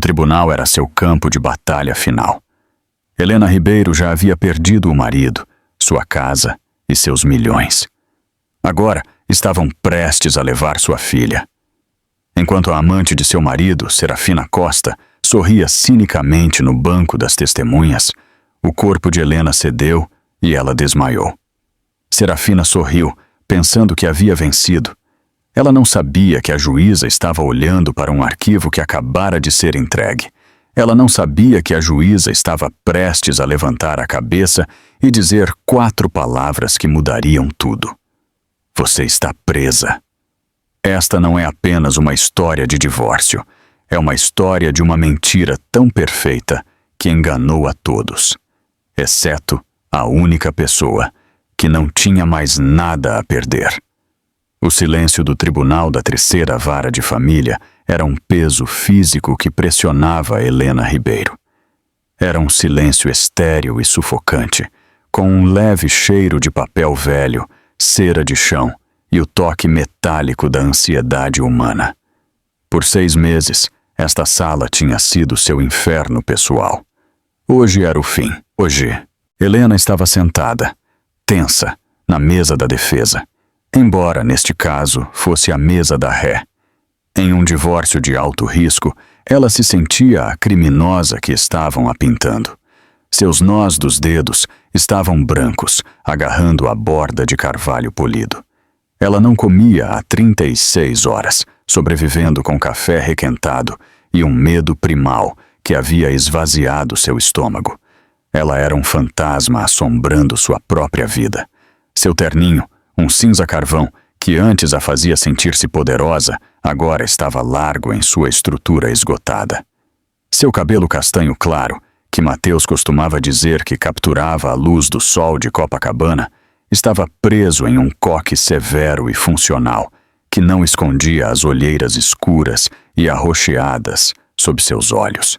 tribunal era seu campo de batalha final. Helena Ribeiro já havia perdido o marido, sua casa e seus milhões. Agora estavam prestes a levar sua filha. Enquanto a amante de seu marido, Serafina Costa, sorria cinicamente no banco das testemunhas, o corpo de Helena cedeu e ela desmaiou. Serafina sorriu, pensando que havia vencido. Ela não sabia que a juíza estava olhando para um arquivo que acabara de ser entregue. Ela não sabia que a juíza estava prestes a levantar a cabeça e dizer 4 palavras que mudariam tudo. Você está presa. Esta não é apenas uma história de divórcio. É uma história de uma mentira tão perfeita que enganou a todos, exceto a única pessoa que não tinha mais nada a perder. O silêncio do tribunal da terceira vara de família era um peso físico que pressionava Helena Ribeiro. Era um silêncio estéril e sufocante, com um leve cheiro de papel velho, cera de chão e o toque metálico da ansiedade humana. Por 6 meses, esta sala tinha sido seu inferno pessoal. Hoje era o fim. Hoje, Helena estava sentada, tensa, na mesa da defesa. Embora, neste caso, fosse a mesa da ré. Em um divórcio de alto risco, ela se sentia a criminosa que estavam a pintando. Seus nós dos dedos estavam brancos, agarrando a borda de carvalho polido. Ela não comia há 36 horas, sobrevivendo com café requentado e um medo primal que havia esvaziado seu estômago. Ela era um fantasma assombrando sua própria vida. Seu terninho, um cinza carvão, que antes a fazia sentir-se poderosa, agora estava largo em sua estrutura esgotada. Seu cabelo castanho claro, que Mateus costumava dizer que capturava a luz do sol de Copacabana, estava preso em um coque severo e funcional, que não escondia as olheiras escuras e arroxeadas sob seus olhos.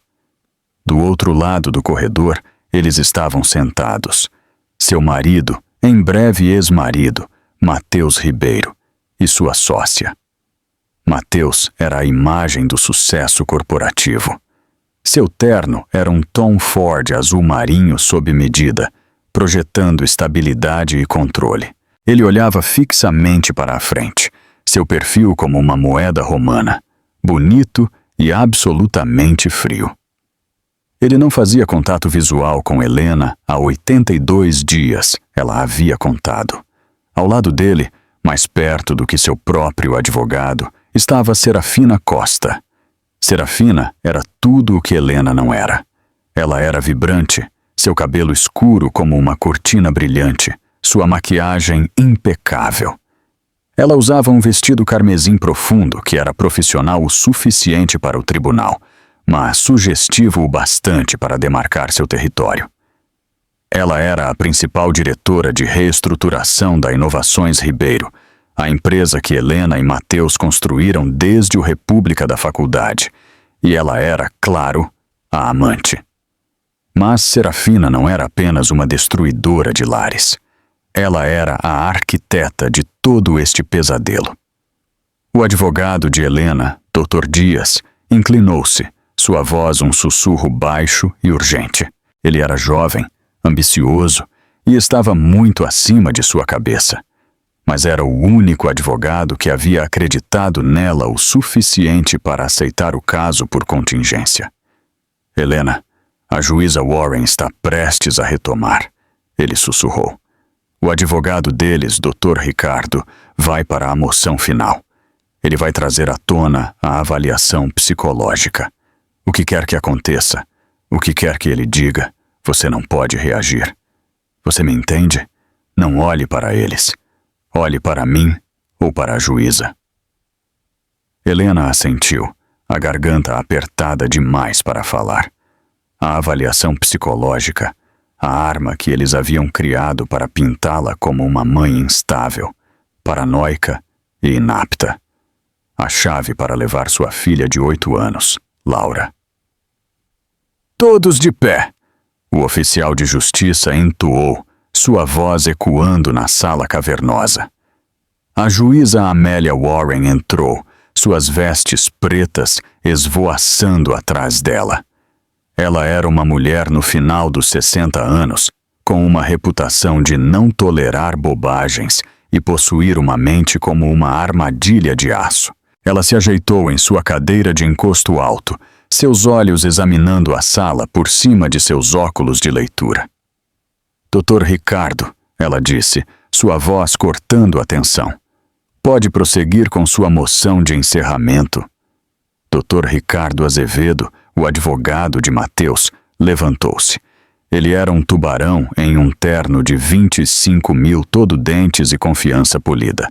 Do outro lado do corredor, eles estavam sentados. Seu marido, em breve ex-marido, Mateus Ribeiro, e sua sócia. Mateus era a imagem do sucesso corporativo. Seu terno era um Tom Ford azul marinho sob medida, projetando estabilidade e controle. Ele olhava fixamente para a frente, seu perfil como uma moeda romana, bonito e absolutamente frio. Ele não fazia contato visual com Helena há 82 dias, ela havia contado. Ao lado dele, mais perto do que seu próprio advogado, estava Serafina Costa. Serafina era tudo o que Helena não era. Ela era vibrante, seu cabelo escuro como uma cortina brilhante, sua maquiagem impecável. Ela usava um vestido carmesim profundo que era profissional o suficiente para o tribunal, mas sugestivo o bastante para demarcar seu território. Ela era a principal diretora de reestruturação da Inovações Ribeiro, a empresa que Helena e Mateus construíram desde o República da Faculdade, e ela era, claro, a amante. Mas Serafina não era apenas uma destruidora de lares. Ela era a arquiteta de todo este pesadelo. O advogado de Helena, Dr. Dias, inclinou-se, sua voz um sussurro baixo e urgente. Ele era jovem, ambicioso e estava muito acima de sua cabeça. Mas era o único advogado que havia acreditado nela o suficiente para aceitar o caso por contingência. Helena, a juíza Warren está prestes a retomar, ele sussurrou. O advogado deles, Dr. Ricardo, vai para a moção final. Ele vai trazer à tona a avaliação psicológica. O que quer que aconteça, o que quer que ele diga, você não pode reagir. Você me entende? Não olhe para eles. Olhe para mim ou para a juíza. Helena assentiu, a garganta apertada demais para falar. A avaliação psicológica, a arma que eles haviam criado para pintá-la como uma mãe instável, paranoica e inapta. A chave para levar sua filha de 8 anos, Laura. Todos de pé! O oficial de justiça entoou, sua voz ecoando na sala cavernosa. A juíza Amélia Warren entrou, suas vestes pretas esvoaçando atrás dela. Ela era uma mulher no final dos 60 anos, com uma reputação de não tolerar bobagens e possuir uma mente como uma armadilha de aço. Ela se ajeitou em sua cadeira de encosto alto, seus olhos examinando a sala por cima de seus óculos de leitura. Dr. Ricardo, ela disse, sua voz cortando a tensão. Pode prosseguir com sua moção de encerramento. Dr. Ricardo Azevedo, o advogado de Mateus, levantou-se. Ele era um tubarão em um terno de 25 mil todo dentes e confiança polida.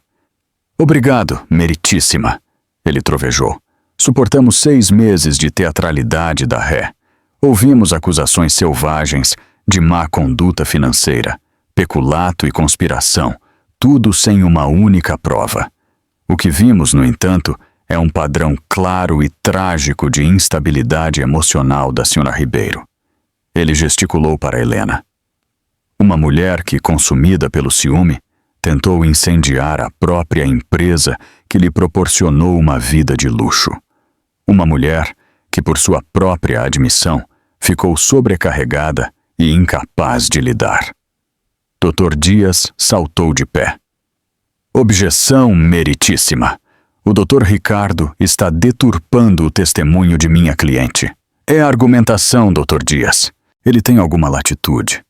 Obrigado, meritíssima, ele trovejou. Suportamos 6 meses de teatralidade da ré. Ouvimos acusações selvagens de má conduta financeira, peculato e conspiração, tudo sem uma única prova. O que vimos, no entanto, é um padrão claro e trágico de instabilidade emocional da Sra. Ribeiro. Ele gesticulou para Helena. Uma mulher que, consumida pelo ciúme, tentou incendiar a própria empresa que lhe proporcionou uma vida de luxo. Uma mulher que, por sua própria admissão, ficou sobrecarregada e incapaz de lidar. Dr. Dias saltou de pé. Objeção meritíssima. O Dr. Ricardo está deturpando o testemunho de minha cliente. É a argumentação, Dr. Dias. Ele tem alguma latitude.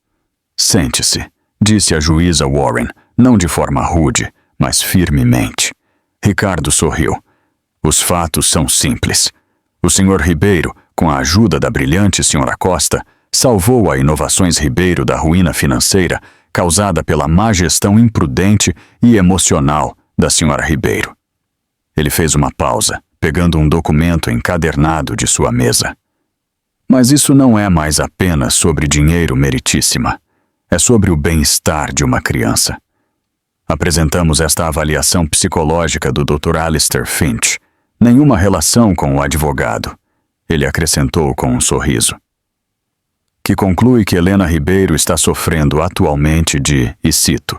Sente-se, disse a juíza Warren, não de forma rude, mas firmemente. Ricardo sorriu. Os fatos são simples. O Sr. Ribeiro, com a ajuda da brilhante Sra. Costa, salvou a Inovações Ribeiro da ruína financeira causada pela má gestão imprudente e emocional da Sra. Ribeiro. Ele fez uma pausa, pegando um documento encadernado de sua mesa. Mas isso não é mais apenas sobre dinheiro, meritíssima. É sobre o bem-estar de uma criança. Apresentamos esta avaliação psicológica do Dr. Alistair Finch. Nenhuma relação com o advogado. Ele acrescentou com um sorriso. Que conclui que Helena Ribeiro está sofrendo atualmente de, e cito,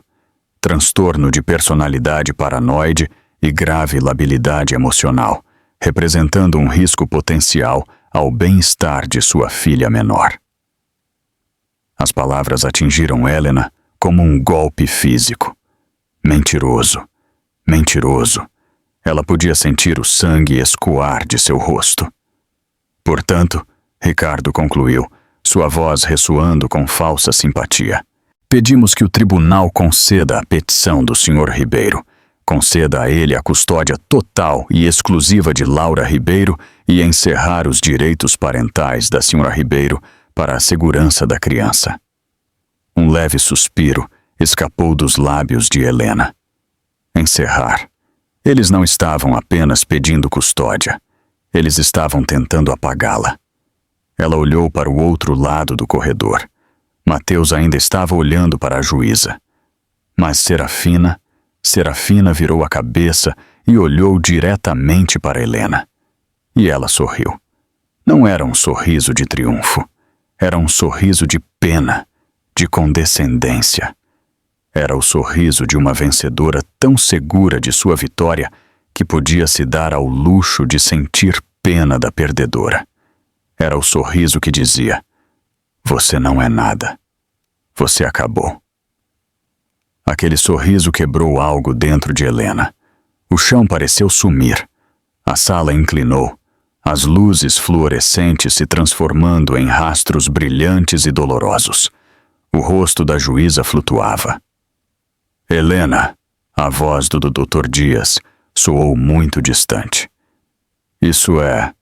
transtorno de personalidade paranoide e grave labilidade emocional, representando um risco potencial ao bem-estar de sua filha menor. As palavras atingiram Helena como um golpe físico. Mentiroso, mentiroso. Ela podia sentir o sangue escoar de seu rosto. Portanto, Ricardo concluiu, sua voz ressoando com falsa simpatia. Pedimos que o tribunal conceda a petição do Sr. Ribeiro. Conceda a ele a custódia total e exclusiva de Laura Ribeiro e encerrar os direitos parentais da Sra. Ribeiro para a segurança da criança. Um leve suspiro escapou dos lábios de Helena. Encerrar. Eles não estavam apenas pedindo custódia. Eles estavam tentando apagá-la. Ela olhou para o outro lado do corredor. Mateus ainda estava olhando para a juíza. Mas Serafina virou a cabeça e olhou diretamente para Helena. E ela sorriu. Não era um sorriso de triunfo. Era um sorriso de pena, de condescendência. Era o sorriso de uma vencedora tão segura de sua vitória que podia se dar ao luxo de sentir pena da perdedora. Era o sorriso que dizia: você não é nada. Você acabou. Aquele sorriso quebrou algo dentro de Helena. O chão pareceu sumir. A sala inclinou. As luzes fluorescentes se transformando em rastros brilhantes e dolorosos. O rosto da juíza flutuava. Helena, a voz do Dr. Dias, soou muito distante. Isso é...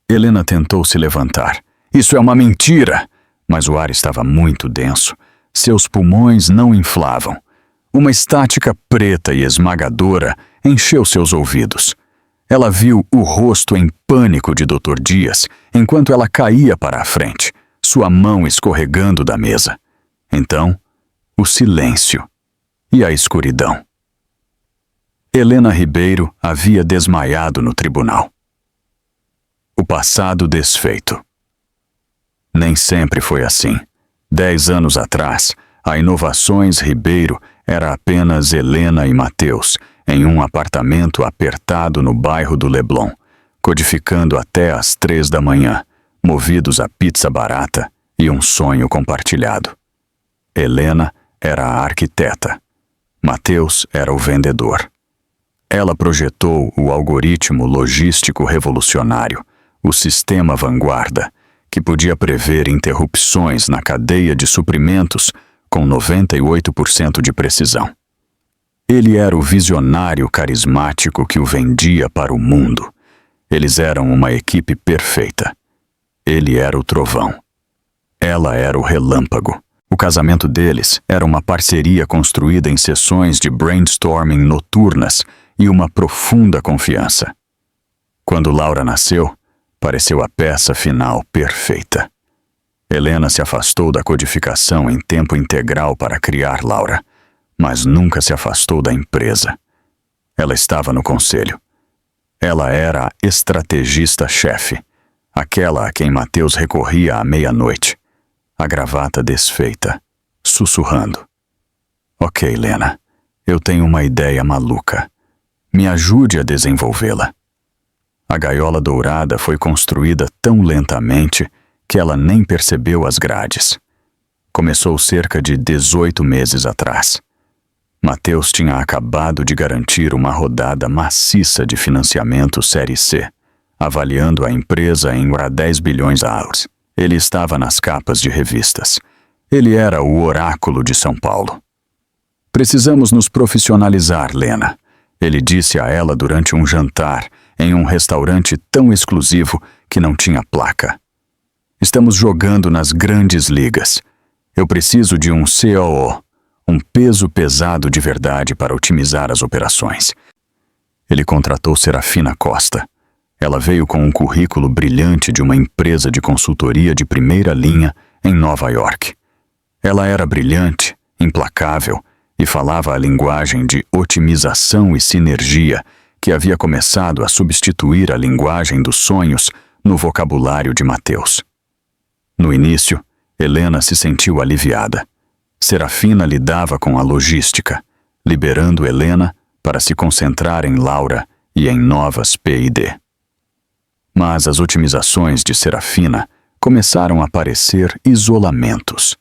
Helena tentou se levantar. Isso é uma mentira! Mas o ar estava muito denso. Seus pulmões não inflavam. Uma estática preta e esmagadora encheu seus ouvidos. Ela viu o rosto em pânico de Dr. Dias enquanto ela caía para a frente, sua mão escorregando da mesa. Então, o silêncio e a escuridão. Helena Ribeiro havia desmaiado no tribunal. O passado desfeito. Nem sempre foi assim. 10 anos atrás, a Inovações Ribeiro era apenas Helena e Mateus, em um apartamento apertado no bairro do Leblon, codificando até às 3 da manhã, movidos a pizza barata e um sonho compartilhado. Helena era a arquiteta. Mateus era o vendedor. Ela projetou o algoritmo logístico revolucionário, o sistema vanguarda, que podia prever interrupções na cadeia de suprimentos com 98% de precisão. Ele era o visionário carismático que o vendia para o mundo. Eles eram uma equipe perfeita. Ele era o trovão. Ela era o relâmpago. O casamento deles era uma parceria construída em sessões de brainstorming noturnas e uma profunda confiança. Quando Laura nasceu, pareceu a peça final perfeita. Helena se afastou da codificação em tempo integral para criar Laura, mas nunca se afastou da empresa. Ela estava no conselho. Ela era a estrategista-chefe, aquela a quem Mateus recorria à meia-noite, a gravata desfeita, sussurrando. Ok, Helena, eu tenho uma ideia maluca. Me ajude a desenvolvê-la. A gaiola dourada foi construída tão lentamente que ela nem percebeu as grades. Começou cerca de 18 meses atrás. Mateus tinha acabado de garantir uma rodada maciça de financiamento Série C, avaliando a empresa em 10 bilhões de euros. Ele estava nas capas de revistas. Ele era o oráculo de São Paulo. Precisamos nos profissionalizar, Lena, ele disse a ela durante um jantar em um restaurante tão exclusivo que não tinha placa. Estamos jogando nas grandes ligas. Eu preciso de um COO, um peso pesado de verdade para otimizar as operações. Ele contratou Serafina Costa. Ela veio com um currículo brilhante de uma empresa de consultoria de primeira linha em Nova York. Ela era brilhante, implacável e falava a linguagem de otimização e sinergia que havia começado a substituir a linguagem dos sonhos no vocabulário de Mateus. No início, Helena se sentiu aliviada. Serafina lidava com a logística, liberando Helena para se concentrar em Laura e em novas P&D. Mas as otimizações de Serafina começaram a parecer isolamentos.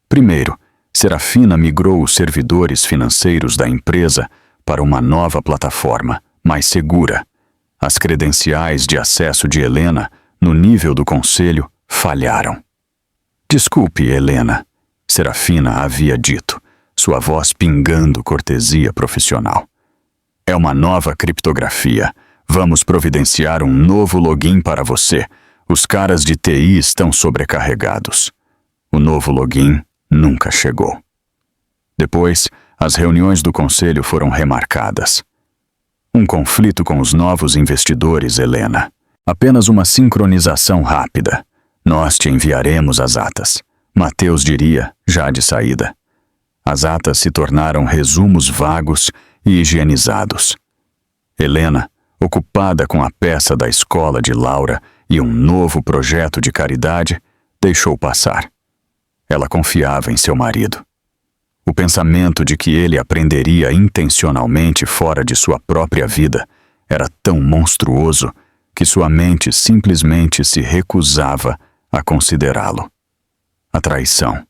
Primeiro, Serafina migrou os servidores financeiros da empresa para uma nova plataforma, mais segura. As credenciais de acesso de Helena, no nível do conselho, falharam. Desculpe, Helena, Serafina havia dito, sua voz pingando cortesia profissional. É uma nova criptografia. Vamos providenciar um novo login para você. Os caras de TI estão sobrecarregados. O novo login nunca chegou. Depois, as reuniões do conselho foram remarcadas. Um conflito com os novos investidores, Helena. Apenas uma sincronização rápida. Nós te enviaremos as atas. Mateus diria, já de saída. As atas se tornaram resumos vagos e higienizados. Helena, ocupada com a peça da escola de Laura e um novo projeto de caridade, deixou passar. Ela confiava em seu marido. O pensamento de que ele aprenderia intencionalmente fora de sua própria vida era tão monstruoso que sua mente simplesmente se recusava a considerá-lo. A traição.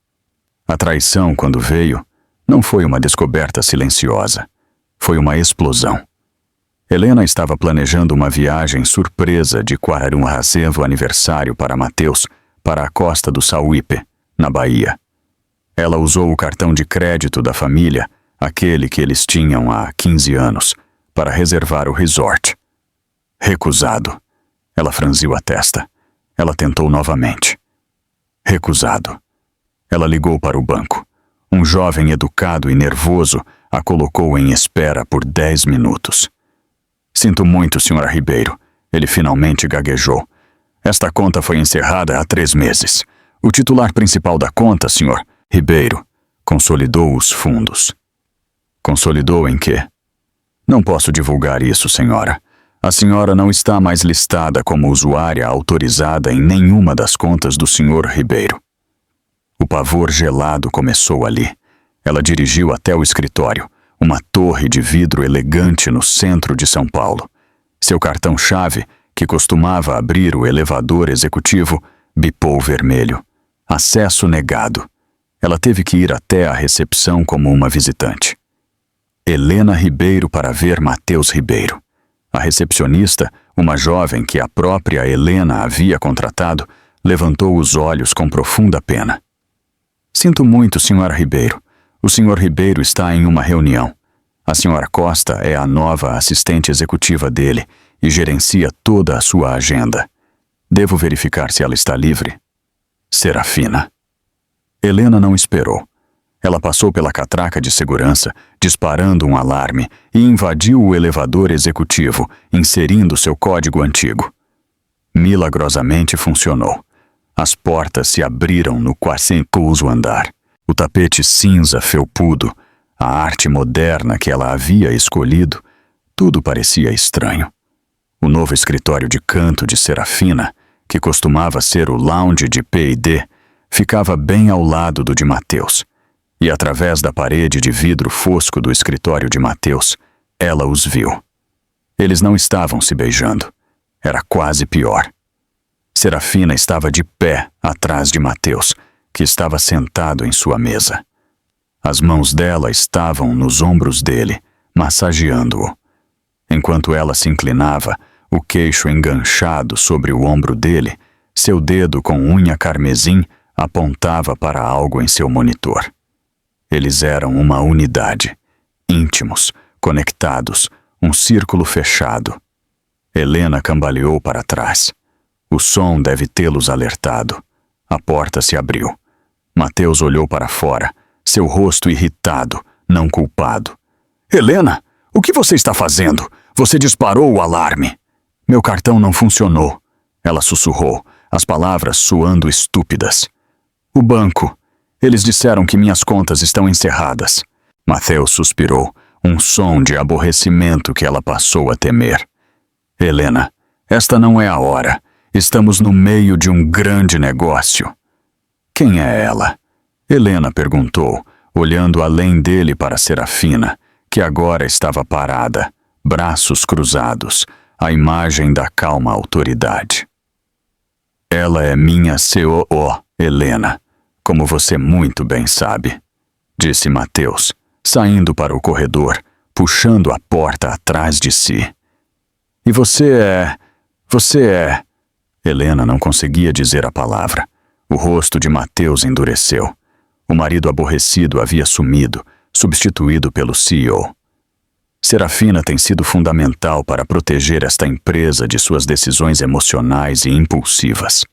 A traição, quando veio, não foi uma descoberta silenciosa. Foi uma explosão. Helena estava planejando uma viagem surpresa de Quararum-Racevo aniversário para Mateus, para a costa do Sauípe, na Bahia. Ela usou o cartão de crédito da família, aquele que eles tinham há 15 anos, para reservar o resort. Recusado. Ela franziu a testa. Ela tentou novamente. Recusado. Ela ligou para o banco. Um jovem educado e nervoso a colocou em espera por 10 minutos. Sinto muito, Sra. Ribeiro. Ele finalmente gaguejou. Esta conta foi encerrada há 3 meses. O titular principal da conta, Sr. Ribeiro, consolidou os fundos. Consolidou em quê? Não posso divulgar isso, senhora. A senhora não está mais listada como usuária autorizada em nenhuma das contas do Sr. Ribeiro. O pavor gelado começou ali. Ela dirigiu até o escritório. uma torre de vidro elegante no centro de São Paulo. Seu cartão-chave, que costumava abrir o elevador executivo, bipou vermelho. Acesso negado. Ela teve que ir até a recepção como uma visitante. Helena Ribeiro para ver Matheus Ribeiro. A recepcionista, uma jovem que a própria Helena havia contratado, levantou os olhos com profunda pena. Sinto muito, senhora Ribeiro. O senhor Ribeiro está em uma reunião. A senhora Costa é a nova assistente executiva dele e gerencia toda a sua agenda. Devo verificar se ela está livre? Serafina. Helena não esperou. Ela passou pela catraca de segurança, disparando um alarme, e invadiu o elevador executivo, inserindo seu código antigo. Milagrosamente funcionou. As portas se abriram no quase-incluso andar. O tapete cinza felpudo, a arte moderna que ela havia escolhido, tudo parecia estranho. O novo escritório de canto de Serafina, que costumava ser o lounge de P&D, ficava bem ao lado do de Matheus. E através da parede de vidro fosco do escritório de Matheus, ela os viu. Eles não estavam se beijando. Era quase pior. Serafina estava de pé atrás de Matheus, que estava sentado em sua mesa. As mãos dela estavam nos ombros dele, massageando-o. Enquanto ela se inclinava, o queixo enganchado sobre o ombro dele, seu dedo com unha carmesim apontava para algo em seu monitor. Eles eram uma unidade, íntimos, conectados, um círculo fechado. Helena cambaleou para trás. O som deve tê-los alertado. A porta se abriu. Matheus olhou para fora, seu rosto irritado, não culpado. Helena, o que você está fazendo? Você disparou o alarme. Meu cartão não funcionou. Ela sussurrou, as palavras soando estúpidas. O banco. Eles disseram que minhas contas estão encerradas. Matheus suspirou, um som de aborrecimento que ela passou a temer. Helena, esta não é a hora. Estamos no meio de um grande negócio. Quem é ela? Helena perguntou, olhando além dele para Serafina, que agora estava parada, braços cruzados, a imagem da calma autoridade. Ela é minha COO, Helena, como você muito bem sabe, disse Matheus, saindo para o corredor, puxando a porta atrás de si. E você é... Helena não conseguia dizer a palavra. O rosto de Matheus endureceu. O marido aborrecido havia sumido, substituído pelo CEO. Serafina tem sido fundamental para proteger esta empresa de suas decisões emocionais e impulsivas.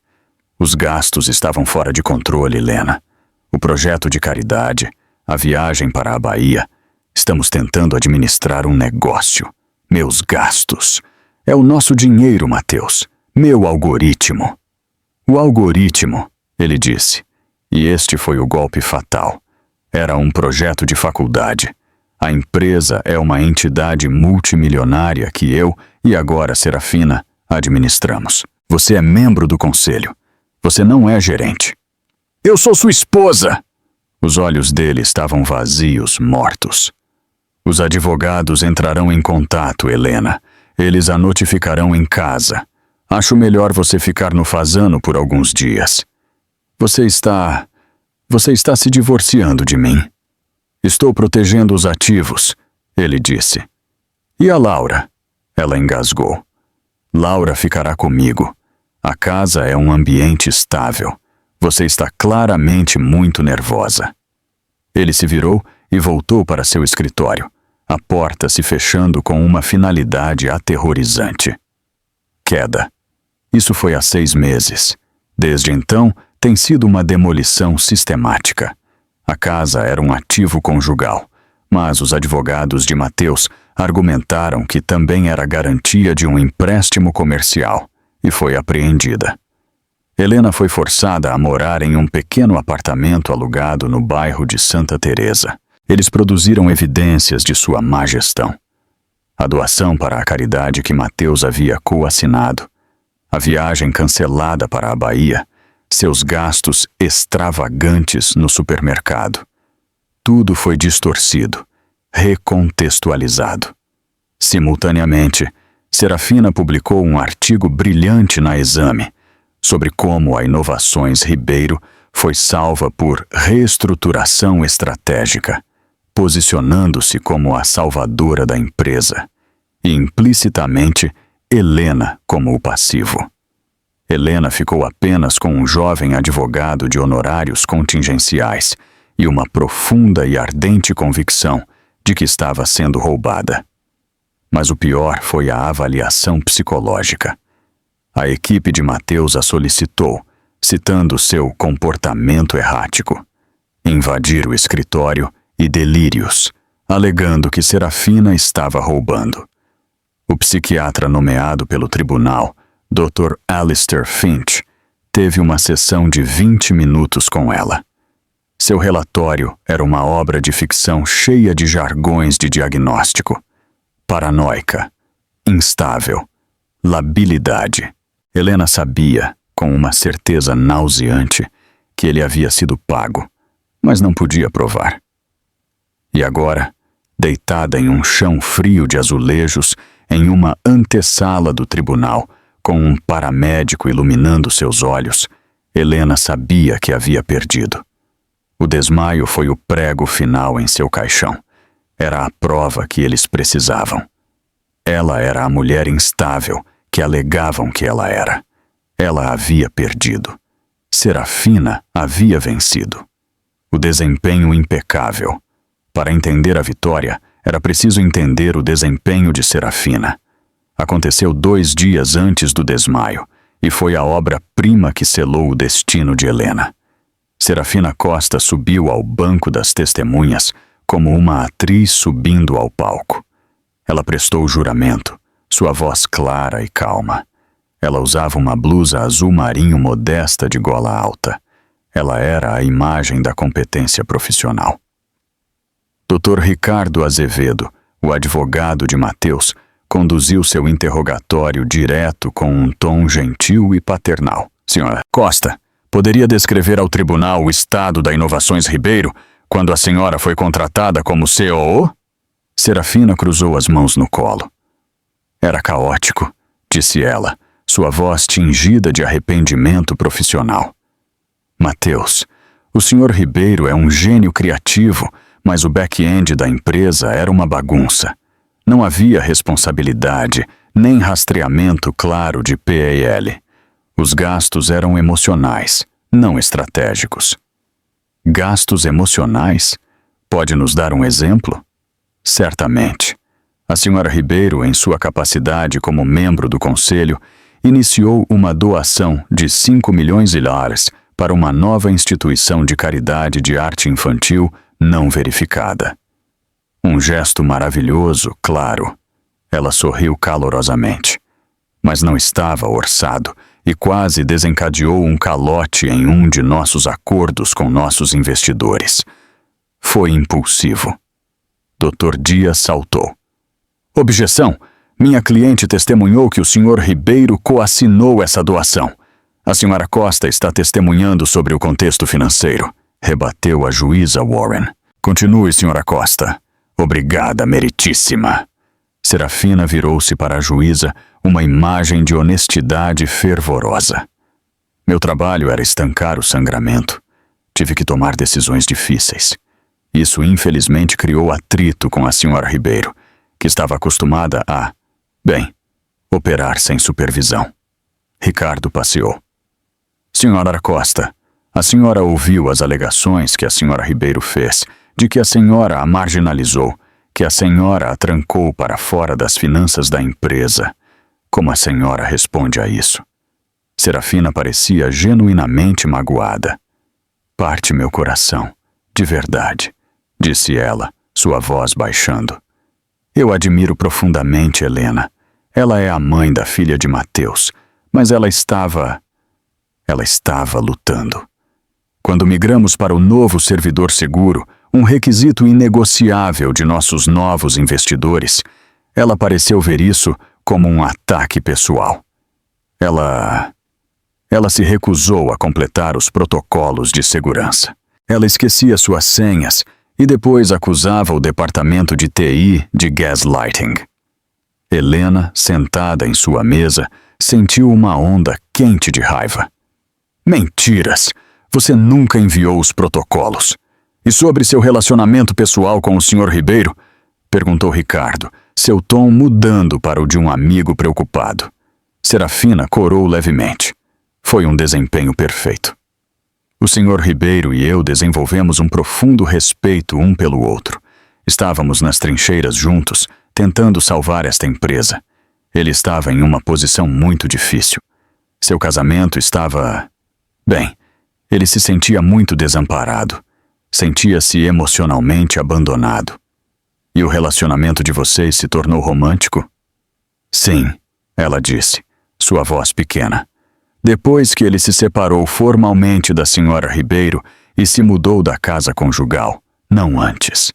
Os gastos estavam fora de controle, Helena. O projeto de caridade, a viagem para a Bahia. Estamos tentando administrar um negócio. Meus gastos. É o nosso dinheiro, Matheus. Meu algoritmo. O algoritmo, ele disse. E este foi o golpe fatal. Era um projeto de faculdade. A empresa é uma entidade multimilionária que eu e agora Serafina administramos. Você é membro do conselho. Você não é gerente. Eu sou sua esposa! Os olhos dele estavam vazios, mortos. Os advogados entrarão em contato, Helena. Eles a notificarão em casa. Acho melhor você ficar no Fasano por alguns dias. Você está se divorciando de mim. Estou protegendo os ativos, ele disse. E a Laura? Ela engasgou. Laura ficará comigo. A casa é um ambiente estável. Você está claramente muito nervosa. Ele se virou e voltou para seu escritório, a porta se fechando com uma finalidade aterrorizante. Queda. Isso foi há 6 meses. Desde então, tem sido uma demolição sistemática. A casa era um ativo conjugal, mas os advogados de Matheus argumentaram que também era garantia de um empréstimo comercial e foi apreendida. Helena foi forçada a morar em um pequeno apartamento alugado no bairro de Santa Teresa. Eles produziram evidências de sua má gestão. A doação para a caridade que Matheus havia coassinado, a viagem cancelada para a Bahia, seus gastos extravagantes no supermercado. Tudo foi distorcido, recontextualizado. Simultaneamente, Serafina publicou um artigo brilhante na Exame sobre como a Inovações Ribeiro foi salva por reestruturação estratégica, posicionando-se como a salvadora da empresa, e implicitamente Helena como o passivo. Helena ficou apenas com um jovem advogado de honorários contingenciais e uma profunda e ardente convicção de que estava sendo roubada. Mas o pior foi a avaliação psicológica. A equipe de Matheus a solicitou, citando seu comportamento errático, invadir o escritório e delírios, alegando que Serafina estava roubando. O psiquiatra nomeado pelo tribunal, Dr. Alistair Finch, teve uma sessão de 20 minutos com ela. Seu relatório era uma obra de ficção cheia de jargões de diagnóstico. Paranoica, instável, labilidade. Helena sabia, com uma certeza nauseante, que ele havia sido pago, mas não podia provar. E agora, deitada em um chão frio de azulejos, em uma antessala do tribunal, com um paramédico iluminando seus olhos, Helena sabia que havia perdido. O desmaio foi o prego final em seu caixão. Era a prova que eles precisavam. Ela era a mulher instável que alegavam que ela era. Ela havia perdido. Serafina havia vencido. O desempenho impecável. Para entender a vitória, era preciso entender o desempenho de Serafina. Aconteceu 2 dias antes do desmaio, e foi a obra-prima que selou o destino de Helena. Serafina Costa subiu ao banco das testemunhas como uma atriz subindo ao palco. Ela prestou juramento, sua voz clara e calma. Ela usava uma blusa azul marinho modesta de gola alta. Ela era a imagem da competência profissional. Dr. Ricardo Azevedo, o advogado de Matheus, conduziu seu interrogatório direto com um tom gentil e paternal. Senhora Costa, poderia descrever ao tribunal o estado da Inovações Ribeiro quando a senhora foi contratada como COO? Serafina cruzou as mãos no colo. Era caótico, disse ela, sua voz tingida de arrependimento profissional. Matheus, o senhor Ribeiro é um gênio criativo, mas o back-end da empresa era uma bagunça. Não havia responsabilidade, nem rastreamento claro de PL. Os gastos eram emocionais, não estratégicos. Gastos emocionais? Pode nos dar um exemplo? Certamente. A senhora Ribeiro, em sua capacidade como membro do conselho, iniciou uma doação de 5 milhões de dólares para uma nova instituição de caridade de arte infantil não verificada. Um gesto maravilhoso, claro. Ela sorriu calorosamente. Mas não estava orçado e quase desencadeou um calote em um de nossos acordos com nossos investidores. Foi impulsivo. Dr. Dias saltou. Objeção! Minha cliente testemunhou que o Sr. Ribeiro coassinou essa doação. A Sra. Costa está testemunhando sobre o contexto financeiro, rebateu a juíza Warren. Continue, Sra. Costa. Obrigada, meritíssima. Serafina virou-se para a juíza, uma imagem de honestidade fervorosa. Meu trabalho era estancar o sangramento. Tive que tomar decisões difíceis. Isso, infelizmente, criou atrito com a Sra. Ribeiro, que estava acostumada a, operar sem supervisão. Ricardo passeou. Sra. Costa, a senhora ouviu as alegações que a Sra. Ribeiro fez, de que a senhora a marginalizou, que a senhora a trancou para fora das finanças da empresa. Como a senhora responde a isso? Serafina parecia genuinamente magoada. Parte meu coração, de verdade, disse ela, sua voz baixando. Eu admiro profundamente Helena. Ela é a mãe da filha de Matheus, mas ela estava lutando. Quando migramos para o novo servidor seguro, um requisito inegociável de nossos novos investidores, ela pareceu ver isso como um ataque pessoal. Ela se recusou a completar os protocolos de segurança. Ela esquecia suas senhas e depois acusava o departamento de TI de gaslighting. Helena, sentada em sua mesa, sentiu uma onda quente de raiva. Mentiras! Você nunca enviou os protocolos. E sobre seu relacionamento pessoal com o Sr. Ribeiro? Perguntou Ricardo, seu tom mudando para o de um amigo preocupado. Serafina corou levemente. Foi um desempenho perfeito. O Sr. Ribeiro e eu desenvolvemos um profundo respeito um pelo outro. Estávamos nas trincheiras juntos, tentando salvar esta empresa. Ele estava em uma posição muito difícil. Seu casamento estava... Bem, ele se sentia muito desamparado. Sentia-se emocionalmente abandonado. E o relacionamento de vocês se tornou romântico? Sim, ela disse, sua voz pequena. Depois que ele se separou formalmente da Sra. Ribeiro e se mudou da casa conjugal, não antes.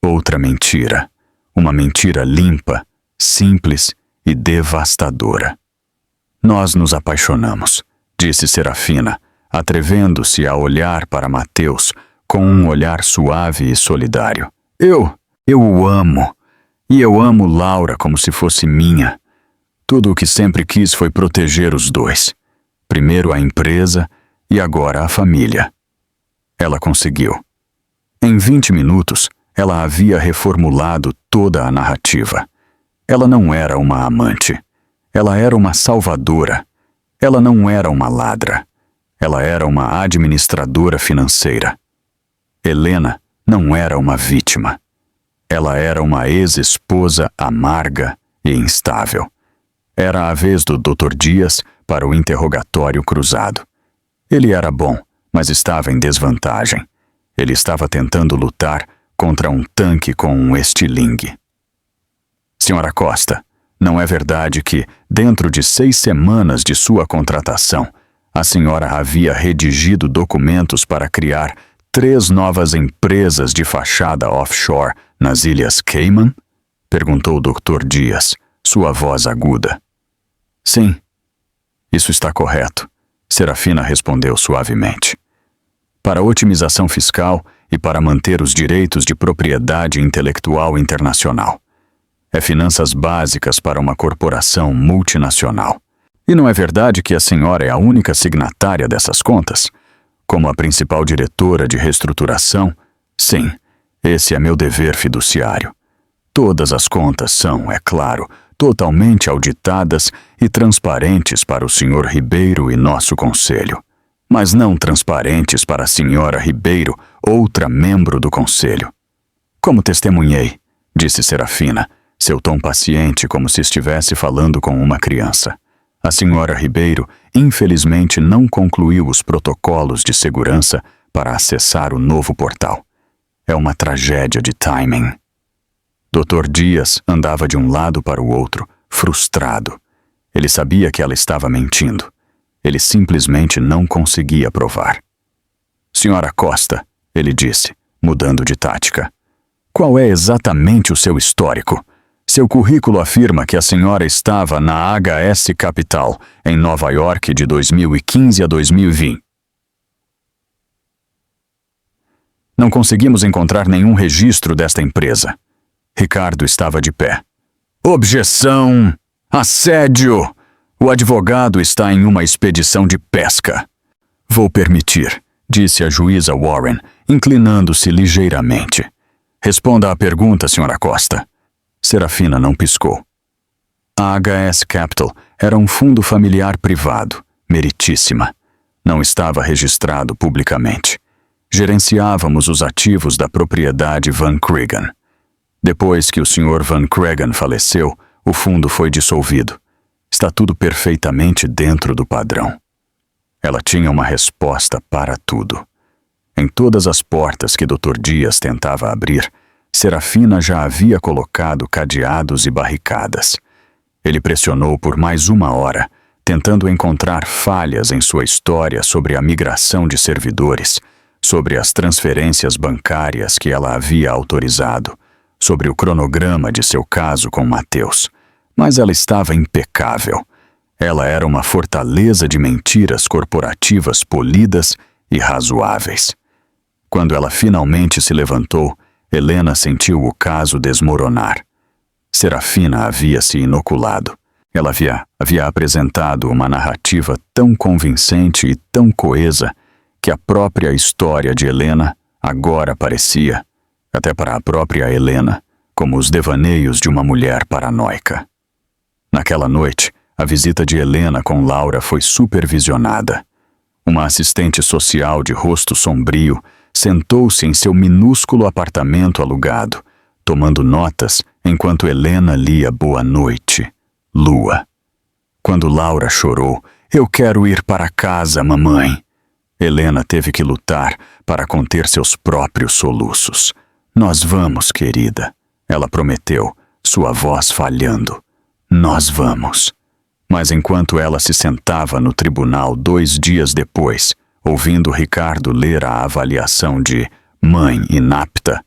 Outra mentira. Uma mentira limpa, simples e devastadora. Nós nos apaixonamos, disse Serafina, atrevendo-se a olhar para Mateus com um olhar suave e solidário. Eu o amo. E eu amo Laura como se fosse minha. Tudo o que sempre quis foi proteger os dois. Primeiro a empresa e agora a família. Ela conseguiu. Em 20 minutos, ela havia reformulado toda a narrativa. Ela não era uma amante. Ela era uma salvadora. Ela não era uma ladra. Ela era uma administradora financeira. Helena não era uma vítima. Ela era uma ex-esposa amarga e instável. Era a vez do Dr. Dias para o interrogatório cruzado. Ele era bom, mas estava em desvantagem. Ele estava tentando lutar contra um tanque com um estilingue. Senhora Costa, não é verdade que, dentro de 6 semanas de sua contratação, a senhora havia redigido documentos para criar 3 novas empresas de fachada offshore nas Ilhas Cayman? Perguntou o Dr. Dias, sua voz aguda. Sim, isso está correto, Serafina respondeu suavemente. Para otimização fiscal e para manter os direitos de propriedade intelectual internacional. É finanças básicas para uma corporação multinacional. E não é verdade que a senhora é a única signatária dessas contas? Como a principal diretora de reestruturação, sim, esse é meu dever fiduciário. Todas as contas são, é claro, totalmente auditadas e transparentes para o Sr. Ribeiro e nosso conselho, mas não transparentes para a Sra. Ribeiro, outra membro do conselho. Como testemunhei, disse Serafina, seu tom paciente como se estivesse falando com uma criança. A Sra. Ribeiro, infelizmente, não concluiu os protocolos de segurança para acessar o novo portal. É uma tragédia de timing. Dr. Dias andava de um lado para o outro, frustrado. Ele sabia que ela estava mentindo. Ele simplesmente não conseguia provar. Senhora Costa, ele disse, mudando de tática. Qual é exatamente o seu histórico? Seu currículo afirma que a senhora estava na HS Capital, em Nova York, de 2015 a 2020. Não conseguimos encontrar nenhum registro desta empresa. Ricardo estava de pé. Objeção! Assédio! O advogado está em uma expedição de pesca. Vou permitir, disse a juíza Warren, inclinando-se ligeiramente. Responda à pergunta, Sra. Costa. Serafina não piscou. A HS Capital era um fundo familiar privado, meritíssima. Não estava registrado publicamente. Gerenciávamos os ativos da propriedade Van Cregan. Depois que o Sr. Van Cregan faleceu, o fundo foi dissolvido. Está tudo perfeitamente dentro do padrão. Ela tinha uma resposta para tudo. Em todas as portas que Dr. Dias tentava abrir, Serafina já havia colocado cadeados e barricadas. Ele pressionou por mais 1 hora, tentando encontrar falhas em sua história sobre a migração de servidores, sobre as transferências bancárias que ela havia autorizado, sobre o cronograma de seu caso com Mateus. Mas ela estava impecável. Ela era uma fortaleza de mentiras corporativas polidas e razoáveis. Quando ela finalmente se levantou, Helena sentiu o caso desmoronar. Serafina havia se inoculado. Ela havia apresentado uma narrativa tão convincente e tão coesa que a própria história de Helena agora parecia, até para a própria Helena, como os devaneios de uma mulher paranoica. Naquela noite, a visita de Helena com Laura foi supervisionada. Uma assistente social de rosto sombrio sentou-se em seu minúsculo apartamento alugado, tomando notas enquanto Helena lia Boa Noite, Lua. Quando Laura chorou, "Eu quero ir para casa, mamãe", Helena teve que lutar para conter seus próprios soluços. "Nós vamos, querida", ela prometeu, sua voz falhando. "Nós vamos." Mas enquanto ela se sentava no tribunal 2 dias depois, ouvindo Ricardo ler a avaliação de mãe inapta,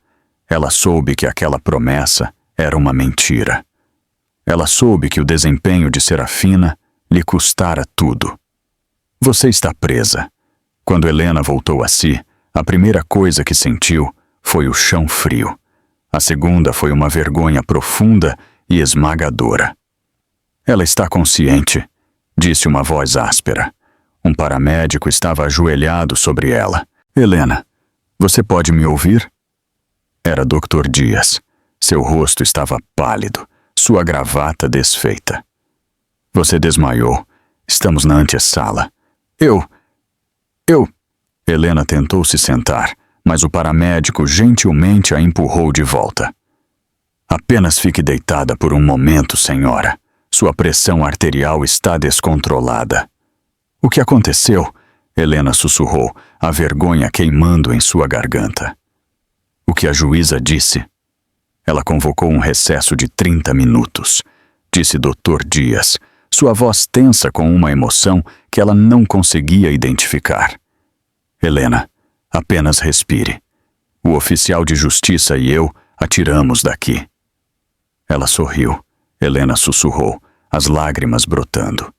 ela soube que aquela promessa era uma mentira. Ela soube que o desempenho de Serafina lhe custara tudo. "Você está presa." Quando Helena voltou a si, a primeira coisa que sentiu foi o chão frio. A segunda foi uma vergonha profunda e esmagadora. "Ela está consciente", disse uma voz áspera. Um paramédico estava ajoelhado sobre ela. "Helena, você pode me ouvir?" Era Dr. Dias. Seu rosto estava pálido, sua gravata desfeita. "Você desmaiou. Estamos na antessala." Eu... Helena tentou se sentar, mas o paramédico gentilmente a empurrou de volta. "Apenas fique deitada por um momento, senhora. Sua pressão arterial está descontrolada." "O que aconteceu?" Helena sussurrou, a vergonha queimando em sua garganta. "O que a juíza disse?" "Ela convocou um recesso de 30 minutos, disse Dr. Dias, sua voz tensa com uma emoção que ela não conseguia identificar. "Helena, apenas respire. O oficial de justiça e eu a tiramos daqui." Ela sorriu. Helena sussurrou, as lágrimas brotando.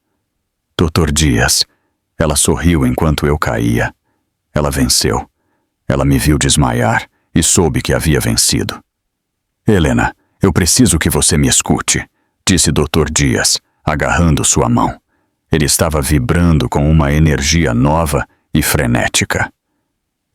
"Dr. Dias." Ela sorriu enquanto eu caía. Ela venceu. Ela me viu desmaiar e soube que havia vencido. "Helena, eu preciso que você me escute", disse Dr. Dias, agarrando sua mão. Ele estava vibrando com uma energia nova e frenética.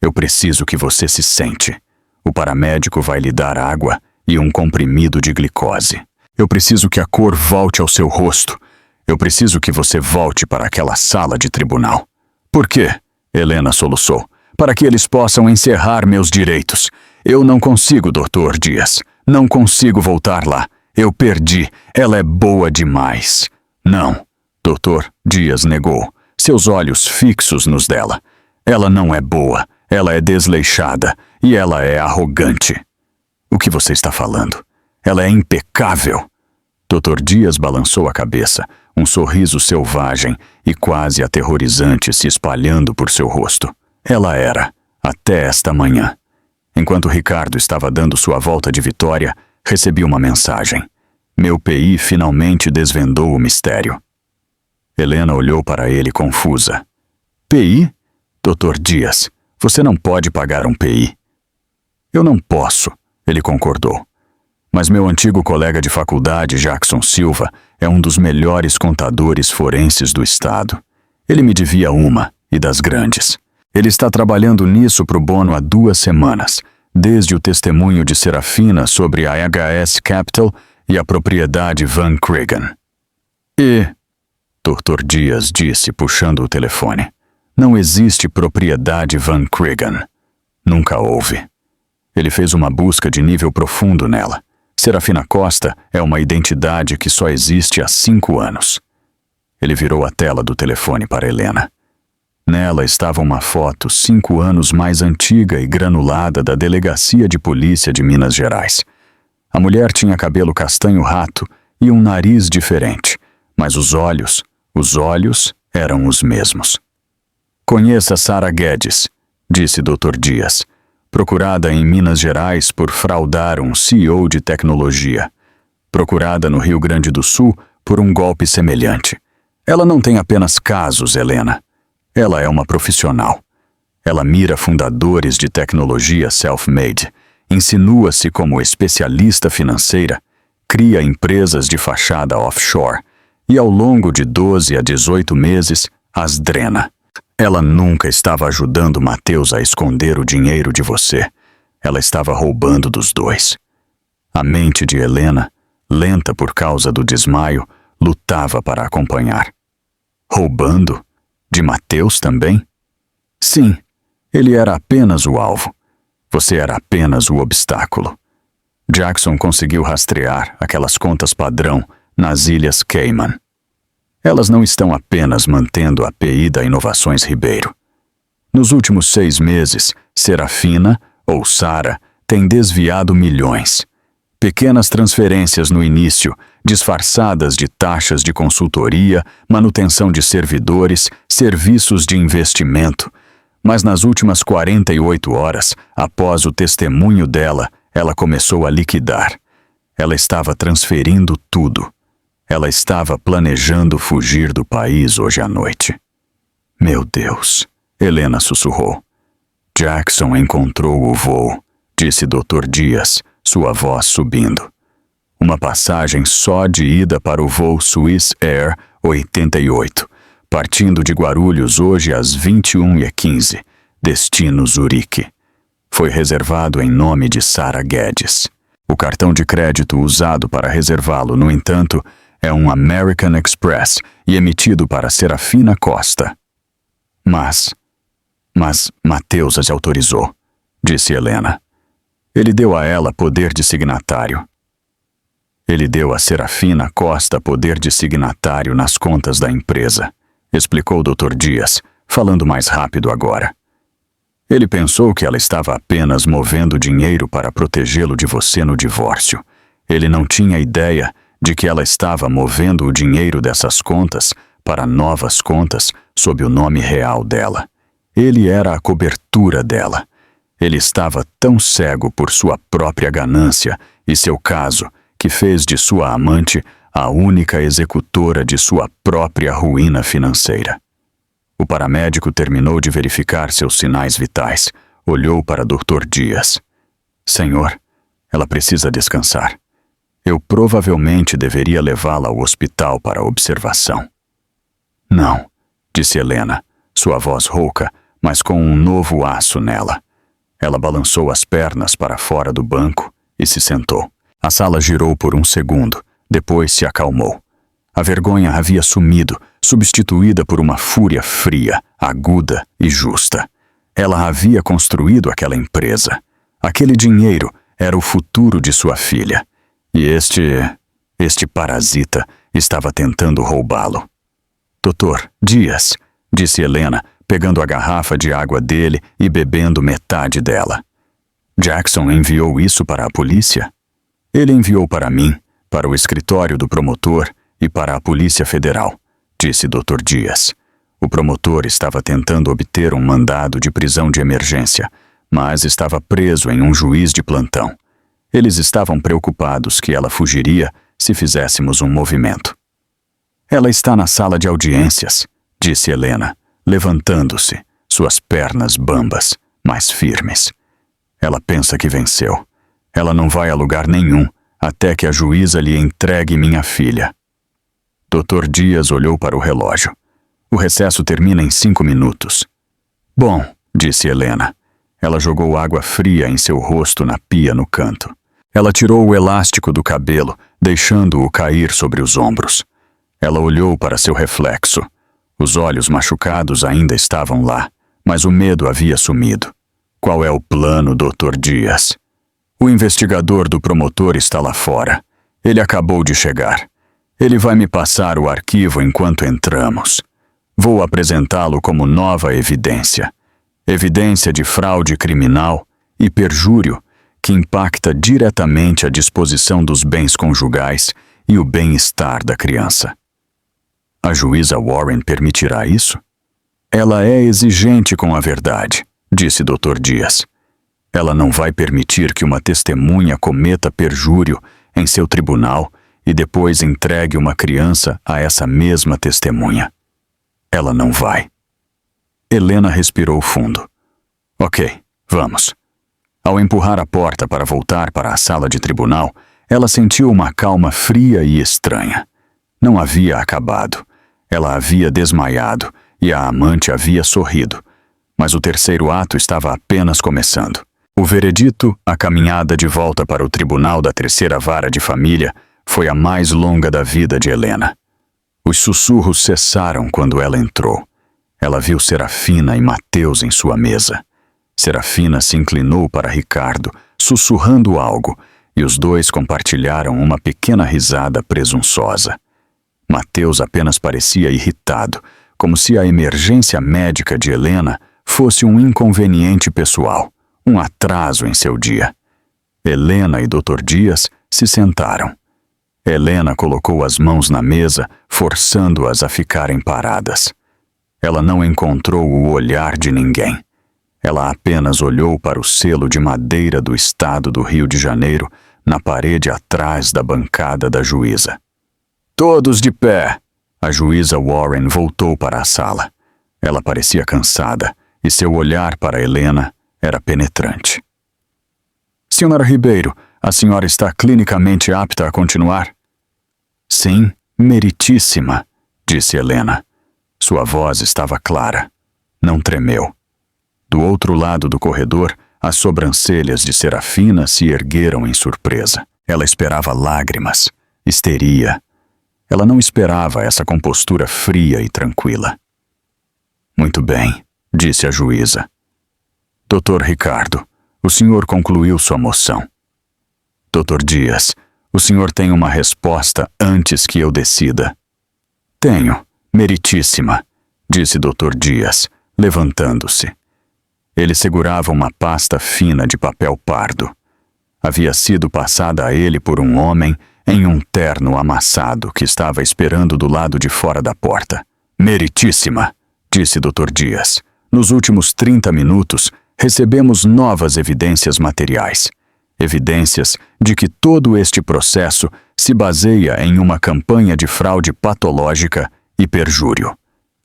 "Eu preciso que você se sente. O paramédico vai lhe dar água e um comprimido de glicose. Eu preciso que a cor volte ao seu rosto. Eu preciso que você volte para aquela sala de tribunal." "Por quê?" Helena soluçou. "Para que eles possam encerrar meus direitos. Eu não consigo, Dr. Dias. Não consigo voltar lá. Eu perdi. Ela é boa demais." "Não." Dr. Dias negou, seus olhos fixos nos dela. "Ela não é boa. Ela é desleixada. E ela é arrogante." "O que você está falando? Ela é impecável." Dr. Dias balançou a cabeça, um sorriso selvagem e quase aterrorizante se espalhando por seu rosto. "Ela era, até esta manhã." Enquanto Ricardo estava dando sua volta de vitória, recebi uma mensagem. Meu PI finalmente desvendou o mistério. Helena olhou para ele confusa. "PI? Dr. Dias, você não pode pagar um PI." "Eu não posso", ele concordou. "Mas meu antigo colega de faculdade, Jackson Silva, é um dos melhores contadores forenses do estado. Ele me devia uma, e das grandes. Ele está trabalhando nisso pro bono há 2 semanas, desde o testemunho de Serafina sobre a HS Capital e a propriedade Van Cregan." "E..." Dr. Dias disse, puxando o telefone. "Não existe propriedade Van Cregan. Nunca houve." Ele fez uma busca de nível profundo nela. Serafina Costa é uma identidade que só existe há 5 anos. Ele virou a tela do telefone para Helena. Nela estava uma foto 5 anos mais antiga e granulada da Delegacia de Polícia de Minas Gerais. A mulher tinha cabelo castanho-rato e um nariz diferente, mas os olhos eram os mesmos. "Conheça Sara Guedes", disse Dr. Dias, procurada em Minas Gerais por fraudar um CEO de tecnologia, procurada no Rio Grande do Sul por um golpe semelhante. Ela não tem apenas casos, Helena. Ela é uma profissional. Ela mira fundadores de tecnologia self-made, insinua-se como especialista financeira, cria empresas de fachada offshore e, ao longo de 12 a 18 meses, as drena. Ela nunca estava ajudando Mateus a esconder o dinheiro de você. Ela estava roubando dos dois. A mente de Helena, lenta por causa do desmaio, lutava para acompanhar. Roubando? De Mateus também? Sim, ele era apenas o alvo. Você era apenas o obstáculo. Jackson conseguiu rastrear aquelas contas padrão nas Ilhas Cayman. Elas não estão apenas mantendo a API da Inovações Ribeiro. Nos últimos 6 meses, Serafina, ou Sara, tem desviado milhões. Pequenas transferências no início, disfarçadas de taxas de consultoria, manutenção de servidores, serviços de investimento. Mas nas últimas 48 horas, após o testemunho dela, ela começou a liquidar. Ela estava transferindo tudo. Ela estava planejando fugir do país hoje à noite. Meu Deus, Helena sussurrou. Jackson encontrou o voo, disse Dr. Dias, sua voz subindo. Uma passagem só de ida para o voo Swiss Air 88, partindo de Guarulhos hoje às 21h15, destino Zurique. Foi reservado em nome de Sara Guedes. O cartão de crédito usado para reservá-lo, no entanto, é um American Express e emitido para Serafina Costa. Mas Mateus as autorizou, disse Helena. Ele deu a ela poder de signatário. Ele deu a Serafina Costa poder de signatário nas contas da empresa, explicou o Dr. Dias, falando mais rápido agora. Ele pensou que ela estava apenas movendo dinheiro para protegê-lo de você no divórcio. Ele não tinha ideia de que ela estava movendo o dinheiro dessas contas para novas contas sob o nome real dela. Ele era a cobertura dela. Ele estava tão cego por sua própria ganância e seu caso que fez de sua amante a única executora de sua própria ruína financeira. O paramédico terminou de verificar seus sinais vitais, olhou para Dr. Dias. Senhor, ela precisa descansar. Eu provavelmente deveria levá-la ao hospital para observação. Não, disse Helena, sua voz rouca, mas com um novo aço nela. Ela balançou as pernas para fora do banco e se sentou. A sala girou por um segundo, depois se acalmou. A vergonha havia sumido, substituída por uma fúria fria, aguda e justa. Ela havia construído aquela empresa. Aquele dinheiro era o futuro de sua filha. E este parasita estava tentando roubá-lo. Dr. Dias, disse Helena, pegando a garrafa de água dele e bebendo metade dela. Jackson enviou isso para a polícia? Ele enviou para mim, para o escritório do promotor e para a Polícia Federal, disse Dr. Dias. O promotor estava tentando obter um mandado de prisão de emergência, mas estava preso em um juiz de plantão. Eles estavam preocupados que ela fugiria se fizéssemos um movimento. Ela está na sala de audiências, disse Helena, levantando-se, suas pernas bambas, mas firmes. Ela pensa que venceu. Ela não vai a lugar nenhum até que a juíza lhe entregue minha filha. Dr. Dias olhou para o relógio. O recesso termina em 5 minutos. Bom, disse Helena. Ela jogou água fria em seu rosto na pia no canto. Ela tirou o elástico do cabelo, deixando-o cair sobre os ombros. Ela olhou para seu reflexo. Os olhos machucados ainda estavam lá, mas o medo havia sumido. Qual é o plano, Dr. Dias? O investigador do promotor está lá fora. Ele acabou de chegar. Ele vai me passar o arquivo enquanto entramos. Vou apresentá-lo como nova evidência. Evidência de fraude criminal e perjúrio que impacta diretamente a disposição dos bens conjugais e o bem-estar da criança. A juíza Warren permitirá isso? Ela é exigente com a verdade, disse Dr. Dias. Ela não vai permitir que uma testemunha cometa perjúrio em seu tribunal e depois entregue uma criança a essa mesma testemunha. Ela não vai. Helena respirou fundo. Ok, vamos. Ao empurrar a porta para voltar para a sala de tribunal, ela sentiu uma calma fria e estranha. Não havia acabado. Ela havia desmaiado e a amante havia sorrido. Mas o terceiro ato estava apenas começando. O veredito, a caminhada de volta para o tribunal da terceira vara de família, foi a mais longa da vida de Helena. Os sussurros cessaram quando ela entrou. Ela viu Serafina e Mateus em sua mesa. Serafina se inclinou para Ricardo, sussurrando algo, e os dois compartilharam uma pequena risada presunçosa. Mateus apenas parecia irritado, como se a emergência médica de Helena fosse um inconveniente pessoal, um atraso em seu dia. Helena e Dr. Dias se sentaram. Helena colocou as mãos na mesa, forçando-as a ficarem paradas. Ela não encontrou o olhar de ninguém. Ela apenas olhou para o selo de madeira do estado do Rio de Janeiro na parede atrás da bancada da juíza. Todos de pé! A juíza Warren voltou para a sala. Ela parecia cansada e seu olhar para Helena era penetrante. Senhora Ribeiro, a senhora está clinicamente apta a continuar? Sim, meritíssima, disse Helena. Sua voz estava clara. Não tremeu. Do outro lado do corredor, as sobrancelhas de Serafina se ergueram em surpresa. Ela esperava lágrimas, histeria. Ela não esperava essa compostura fria e tranquila. Muito bem, disse a juíza. Dr. Ricardo, o senhor concluiu sua moção. Dr. Dias, o senhor tem uma resposta antes que eu decida. Tenho, meritíssima, disse Dr. Dias, levantando-se. Ele segurava uma pasta fina de papel pardo. Havia sido passada a ele por um homem em um terno amassado que estava esperando do lado de fora da porta. Meritíssima, disse Dr. Dias. Nos últimos 30 minutos, recebemos novas evidências materiais. Evidências de que todo este processo se baseia em uma campanha de fraude patológica e perjúrio.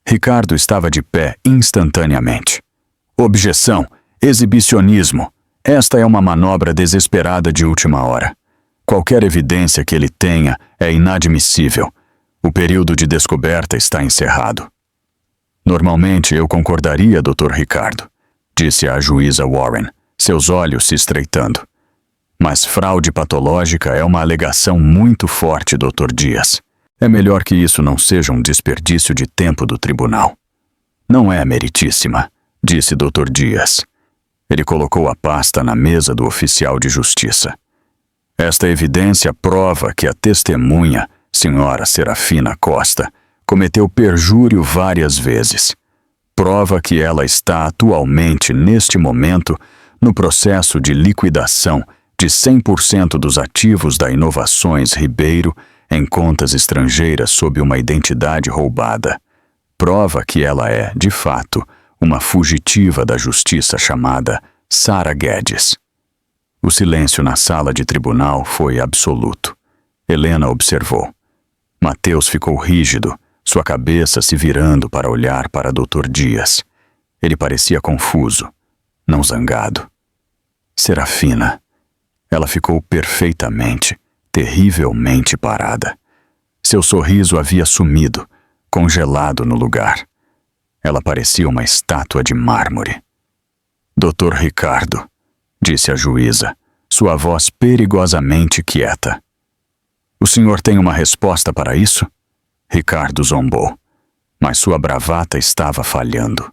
Ricardo estava de pé instantaneamente. Objeção, exibicionismo. Esta é uma manobra desesperada de última hora. Qualquer evidência que ele tenha é inadmissível. O período de descoberta está encerrado. Normalmente eu concordaria, Dr. Ricardo, disse a juíza Warren, seus olhos se estreitando. Mas fraude patológica é uma alegação muito forte, Dr. Dias. É melhor que isso não seja um desperdício de tempo do tribunal. Não é, meritíssima, disse Dr. Dias. Ele colocou a pasta na mesa do oficial de justiça. Esta evidência prova que a testemunha, senhora Serafina Costa, cometeu perjúrio várias vezes. Prova que ela está atualmente, neste momento, no processo de liquidação de 100% dos ativos da Inovações Ribeiro em contas estrangeiras sob uma identidade roubada. Prova que ela é, de fato, uma fugitiva da justiça chamada Sara Guedes. O silêncio na sala de tribunal foi absoluto. Helena observou. Mateus ficou rígido, sua cabeça se virando para olhar para Dr. Dias. Ele parecia confuso, não zangado. Serafina. Ela ficou perfeitamente, terrivelmente parada. Seu sorriso havia sumido, congelado no lugar. Ela parecia uma estátua de mármore. Dr. Ricardo, disse a juíza, sua voz perigosamente quieta. O senhor tem uma resposta para isso? Ricardo zombou, mas sua bravata estava falhando.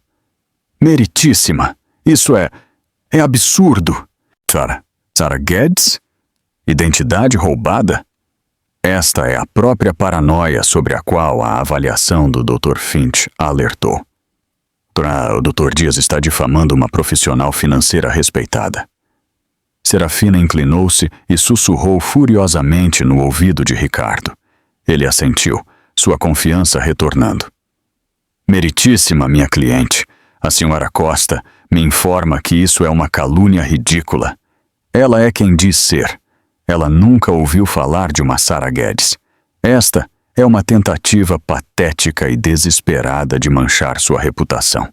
Meritíssima, isso é absurdo. Sara Guedes? Identidade roubada? Esta é a própria paranoia sobre a qual a avaliação do Dr. Finch alertou. O Dr. Dias está difamando uma profissional financeira respeitada. Serafina inclinou-se e sussurrou furiosamente no ouvido de Ricardo. Ele assentiu, sua confiança retornando. Meritíssima minha cliente, a senhora Costa me informa que isso é uma calúnia ridícula. Ela é quem diz ser. Ela nunca ouviu falar de uma Sara Guedes. Esta é uma tentativa patética e desesperada de manchar sua reputação.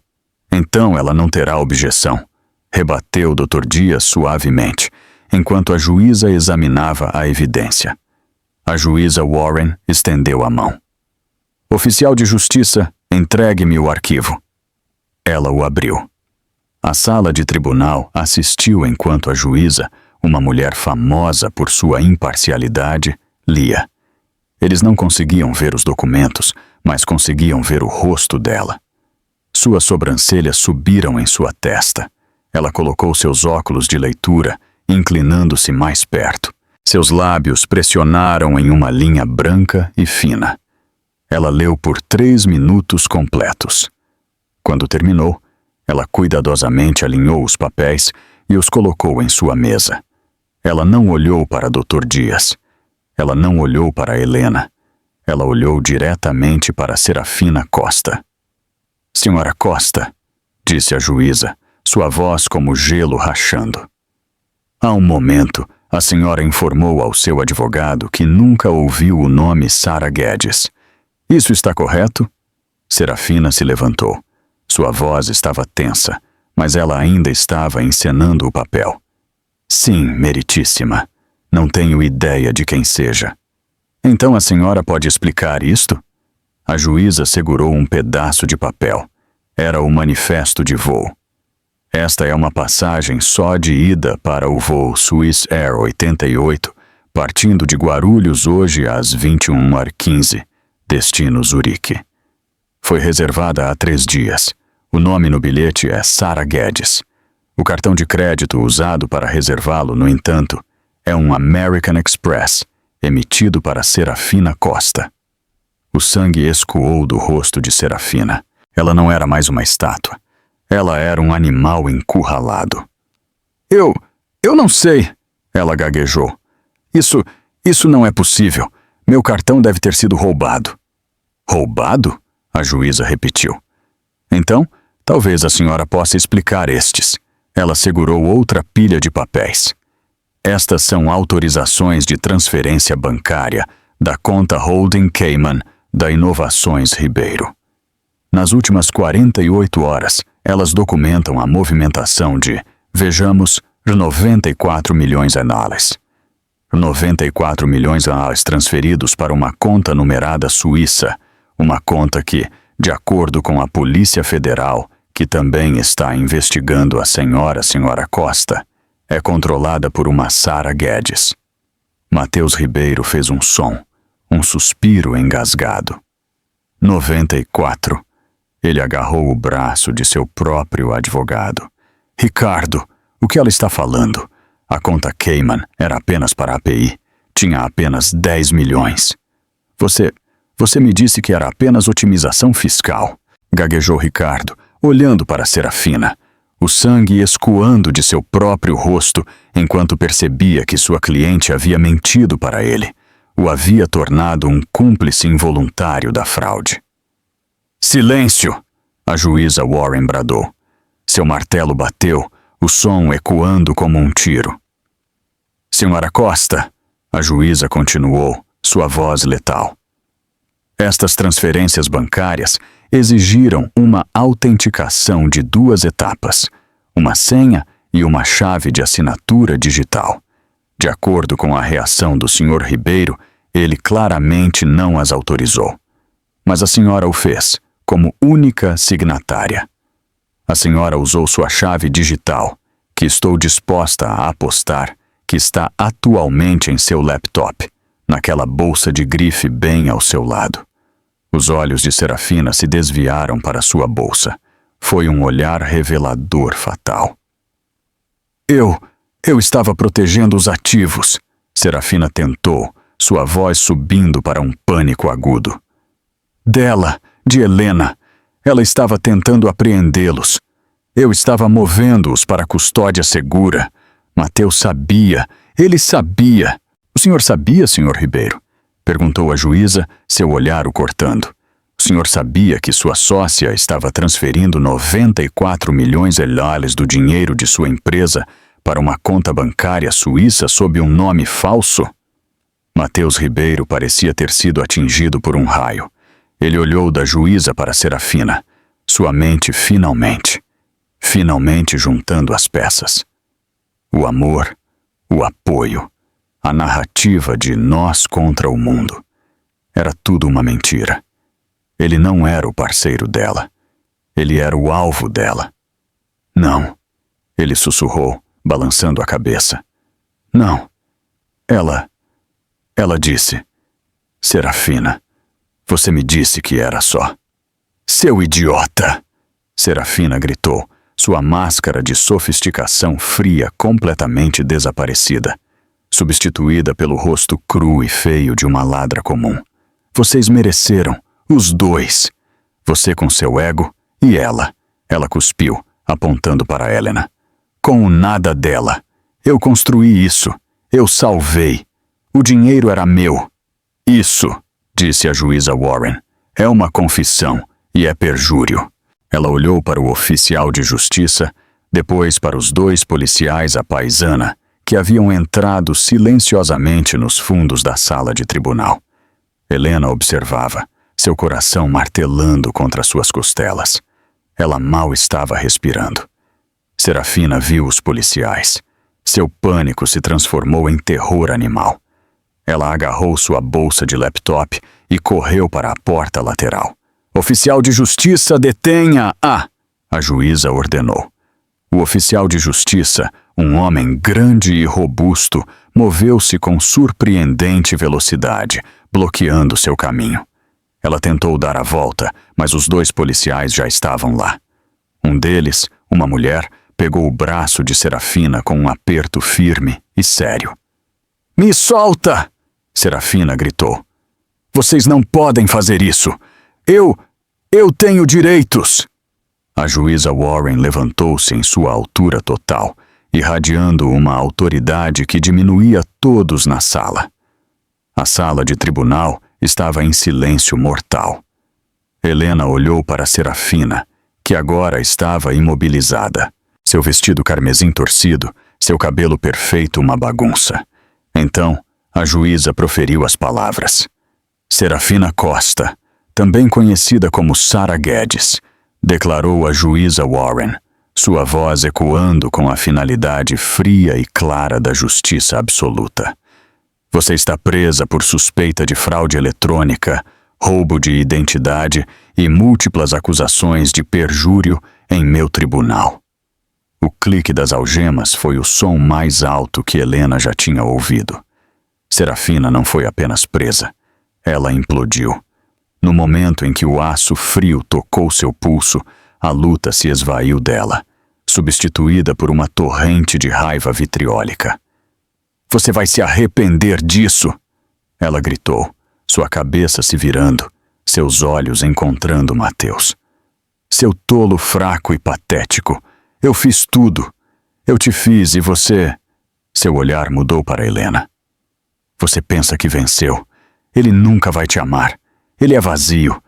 Então ela não terá objeção. rebateu Dr. Dias suavemente, enquanto a juíza examinava a evidência. A juíza Warren estendeu a mão. Oficial de justiça, entregue-me o arquivo. Ela o abriu. A sala de tribunal assistiu enquanto a juíza, uma mulher famosa por sua imparcialidade, lia. Eles não conseguiam ver os documentos, mas conseguiam ver o rosto dela. Suas sobrancelhas subiram em sua testa. Ela colocou seus óculos de leitura, inclinando-se mais perto. Seus lábios pressionaram em uma linha branca e fina. Ela leu por 3 minutos completos. Quando terminou, ela cuidadosamente alinhou os papéis e os colocou em sua mesa. Ela não olhou para Dr. Dias. Ela não olhou para Helena. Ela olhou diretamente para Serafina Costa. Senhora Costa, disse a juíza, sua voz como gelo rachando. Há um momento, a senhora informou ao seu advogado que nunca ouviu o nome Sarah Guedes. Isso está correto? Serafina se levantou. Sua voz estava tensa, mas ela ainda estava encenando o papel. Sim, meritíssima. Não tenho ideia de quem seja. Então a senhora pode explicar isto? A juíza segurou um pedaço de papel. Era o manifesto de voo. Esta é uma passagem só de ida para o voo Swiss Air 88, partindo de Guarulhos hoje às 21h15, destino Zurique. Foi reservada há 3 dias. O nome no bilhete é Sarah Guedes. O cartão de crédito usado para reservá-lo, no entanto, é um American Express, emitido para Serafina Costa. O sangue escoou do rosto de Serafina. Ela não era mais uma estátua. Ela era um animal encurralado. Eu não sei, ela gaguejou. Isso não é possível. Meu cartão deve ter sido roubado. Roubado? A juíza repetiu. Então, talvez a senhora possa explicar estes. Ela segurou outra pilha de papéis. Estas são autorizações de transferência bancária da conta Holding Cayman da Inovações Ribeiro. Nas últimas 48 horas, elas documentam a movimentação de, vejamos, 94 milhões de reais. 94 milhões de reais transferidos para uma conta numerada suíça, uma conta que, de acordo com a Polícia Federal, que também está investigando a senhora Costa, é controlada por uma Sarah Guedes. Matheus Ribeiro fez um som, um suspiro engasgado. 94. Ele agarrou o braço de seu próprio advogado. Ricardo, o que ela está falando? A conta Cayman era apenas para a API. Tinha apenas 10 milhões. Você me disse que era apenas otimização fiscal, gaguejou Ricardo, olhando para Serafina, o sangue escoando de seu próprio rosto enquanto percebia que sua cliente havia mentido para ele, o havia tornado um cúmplice involuntário da fraude. Silêncio! A juíza Warren bradou. Seu martelo bateu, o som ecoando como um tiro. Senhora Costa, a juíza continuou, sua voz letal. Estas transferências bancárias exigiram uma autenticação de 2 etapas, uma senha e uma chave de assinatura digital. De acordo com a reação do Sr. Ribeiro, ele claramente não as autorizou. Mas a senhora o fez, como única signatária. A senhora usou sua chave digital, que estou disposta a apostar que está atualmente em seu laptop, naquela bolsa de grife bem ao seu lado. Os olhos de Serafina se desviaram para sua bolsa. Foi um olhar revelador fatal. Eu estava protegendo os ativos. Serafina tentou, sua voz subindo para um pânico agudo. Dela, de Helena. Ela estava tentando apreendê-los. Eu estava movendo-os para a custódia segura. Matheus sabia. Ele sabia. O senhor sabia, Sr. Ribeiro? Perguntou a juíza, seu olhar o cortando. O senhor sabia que sua sócia estava transferindo 94 milhões de reais do dinheiro de sua empresa para uma conta bancária suíça sob um nome falso? Matheus Ribeiro parecia ter sido atingido por um raio. Ele olhou da juíza para Serafina. Sua mente finalmente juntando as peças. O amor, o apoio, a narrativa de nós contra o mundo. Era tudo uma mentira. Ele não era o parceiro dela. Ele era o alvo dela. Não, ele sussurrou, balançando a cabeça. Não. Ela disse. Serafina, você me disse que era só. Seu idiota! Serafina gritou, sua máscara de sofisticação fria completamente desaparecida, substituída pelo rosto cru e feio de uma ladra comum. Vocês mereceram, os dois. Você com seu ego e ela. Ela cuspiu, apontando para Helena. Com o nada dela. Eu construí isso. Eu salvei. O dinheiro era meu. Isso, disse a juíza Warren, é uma confissão e é perjúrio. Ela olhou para o oficial de justiça, depois para os 2 policiais à paisana, que haviam entrado silenciosamente nos fundos da sala de tribunal. Helena observava, seu coração martelando contra suas costelas. Ela mal estava respirando. Serafina viu os policiais. Seu pânico se transformou em terror animal. Ela agarrou sua bolsa de laptop e correu para a porta lateral. Oficial de justiça, detenha-a! A juíza ordenou. O oficial de justiça, um homem grande e robusto, moveu-se com surpreendente velocidade, bloqueando seu caminho. Ela tentou dar a volta, mas os 2 policiais já estavam lá. Um deles, uma mulher, pegou o braço de Serafina com um aperto firme e sério. Me solta! Serafina gritou. Vocês não podem fazer isso! Eu tenho direitos! A juíza Warren levantou-se em sua altura total, irradiando uma autoridade que diminuía todos na sala. A sala de tribunal estava em silêncio mortal. Helena olhou para Serafina, que agora estava imobilizada. Seu vestido carmesim torcido, seu cabelo perfeito uma bagunça. Então, a juíza proferiu as palavras. Serafina Costa, também conhecida como Sarah Guedes, declarou a juíza Warren, sua voz ecoando com a finalidade fria e clara da justiça absoluta. Você está presa por suspeita de fraude eletrônica, roubo de identidade e múltiplas acusações de perjúrio em meu tribunal. O clique das algemas foi o som mais alto que Helena já tinha ouvido. Serafina não foi apenas presa, ela implodiu. No momento em que o aço frio tocou seu pulso, a luta se esvaiu dela, substituída por uma torrente de raiva vitriólica. Você vai se arrepender disso! Ela gritou, sua cabeça se virando, seus olhos encontrando Mateus. Seu tolo fraco e patético, eu fiz tudo. Eu te fiz e você... Seu olhar mudou para Helena. Você pensa que venceu. Ele nunca vai te amar. Ele é vazio.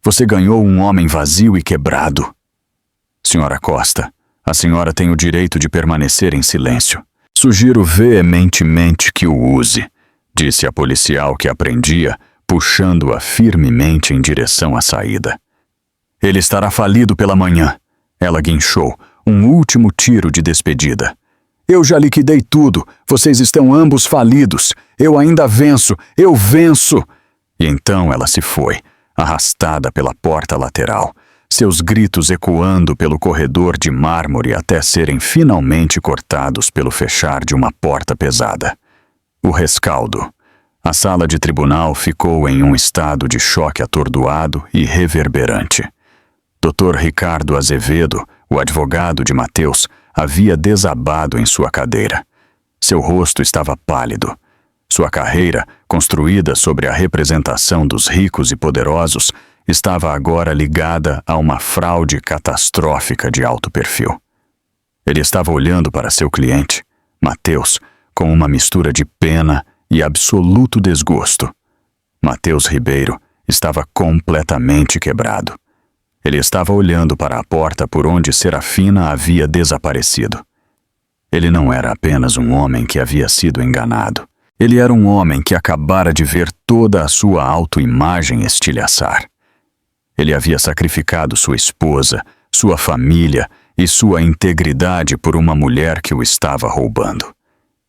Você ganhou um homem vazio e quebrado. Senhora Costa, a senhora tem o direito de permanecer em silêncio. Sugiro veementemente que o use, disse a policial que a prendia, puxando-a firmemente em direção à saída. Ele estará falido pela manhã. Ela guinchou, um último tiro de despedida. Eu já liquidei tudo. Vocês estão ambos falidos. Eu ainda venço. Eu venço! E então ela se foi, arrastada pela porta lateral, seus gritos ecoando pelo corredor de mármore até serem finalmente cortados pelo fechar de uma porta pesada. O rescaldo. A sala de tribunal ficou em um estado de choque atordoado e reverberante. Dr. Ricardo Azevedo, o advogado de Mateus, havia desabado em sua cadeira. Seu rosto estava pálido. Sua carreira, construída sobre a representação dos ricos e poderosos, estava agora ligada a uma fraude catastrófica de alto perfil. Ele estava olhando para seu cliente, Mateus, com uma mistura de pena e absoluto desgosto. Mateus Ribeiro estava completamente quebrado. Ele estava olhando para a porta por onde Serafina havia desaparecido. Ele não era apenas um homem que havia sido enganado. Ele era um homem que acabara de ver toda a sua autoimagem estilhaçar. Ele havia sacrificado sua esposa, sua família e sua integridade por uma mulher que o estava roubando.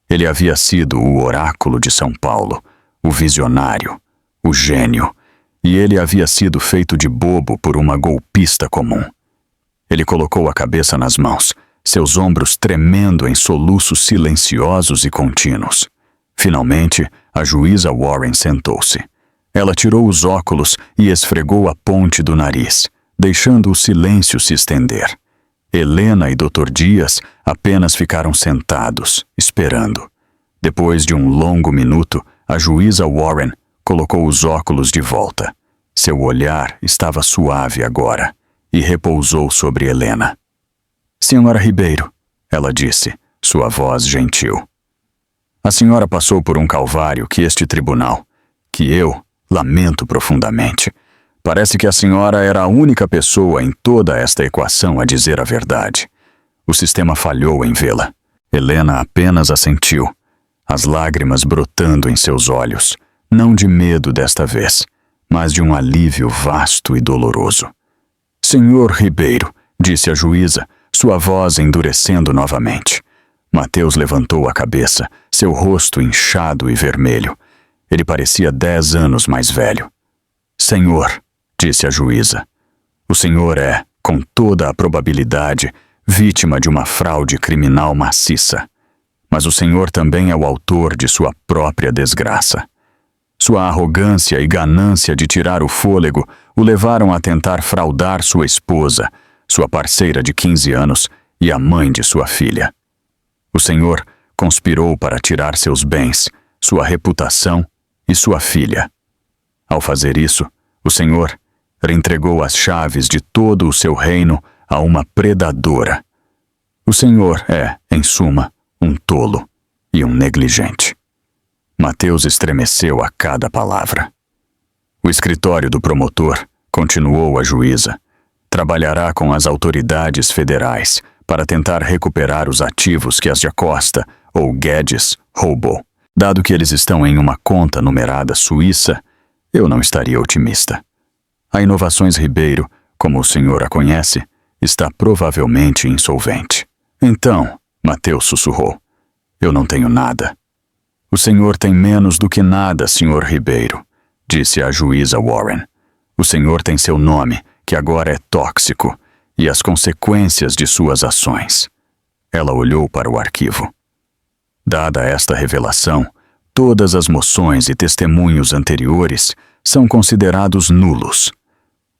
Ele havia sido o oráculo de São Paulo, o visionário, o gênio, e ele havia sido feito de bobo por uma golpista comum. Ele colocou a cabeça nas mãos, seus ombros tremendo em soluços silenciosos e contínuos. Finalmente, a juíza Warren sentou-se. Ela tirou os óculos e esfregou a ponte do nariz, deixando o silêncio se estender. Helena e Dr. Dias apenas ficaram sentados, esperando. Depois de um longo minuto, a juíza Warren colocou os óculos de volta. Seu olhar estava suave agora e repousou sobre Helena. "Senhora Ribeiro", ela disse, sua voz gentil. "A senhora passou por um calvário que este tribunal, que eu lamento profundamente. Parece que a senhora era a única pessoa em toda esta equação a dizer a verdade. O sistema falhou em vê-la." Helena apenas assentiu, as lágrimas brotando em seus olhos, não de medo desta vez, mas de um alívio vasto e doloroso. "Senhor Ribeiro", disse a juíza, sua voz endurecendo novamente. Mateus levantou a cabeça, seu rosto inchado e vermelho. Ele parecia 10 anos mais velho. "Senhor", disse a juíza, "o senhor é, com toda a probabilidade, vítima de uma fraude criminal maciça. Mas o senhor também é o autor de sua própria desgraça. Sua arrogância e ganância de tirar o fôlego o levaram a tentar fraudar sua esposa, sua parceira de 15 anos e a mãe de sua filha. O senhor conspirou para tirar seus bens, sua reputação e sua filha. Ao fazer isso, o senhor entregou as chaves de todo o seu reino a uma predadora. O senhor é, em suma, um tolo e um negligente." Mateus estremeceu a cada palavra. "O escritório do promotor", continuou a juíza, "trabalhará com as autoridades federais para tentar recuperar os ativos que as Acosta ou Guedes roubou. Dado que eles estão em uma conta numerada suíça, eu não estaria otimista. A Inovações Ribeiro, como o senhor a conhece, está provavelmente insolvente." "Então", Mateus sussurrou, "eu não tenho nada." "O senhor tem menos do que nada, senhor Ribeiro", disse a juíza Warren. "O senhor tem seu nome, que agora é tóxico, e as consequências de suas ações." Ela olhou para o arquivo. Dada esta revelação, todas as moções e testemunhos anteriores são considerados nulos.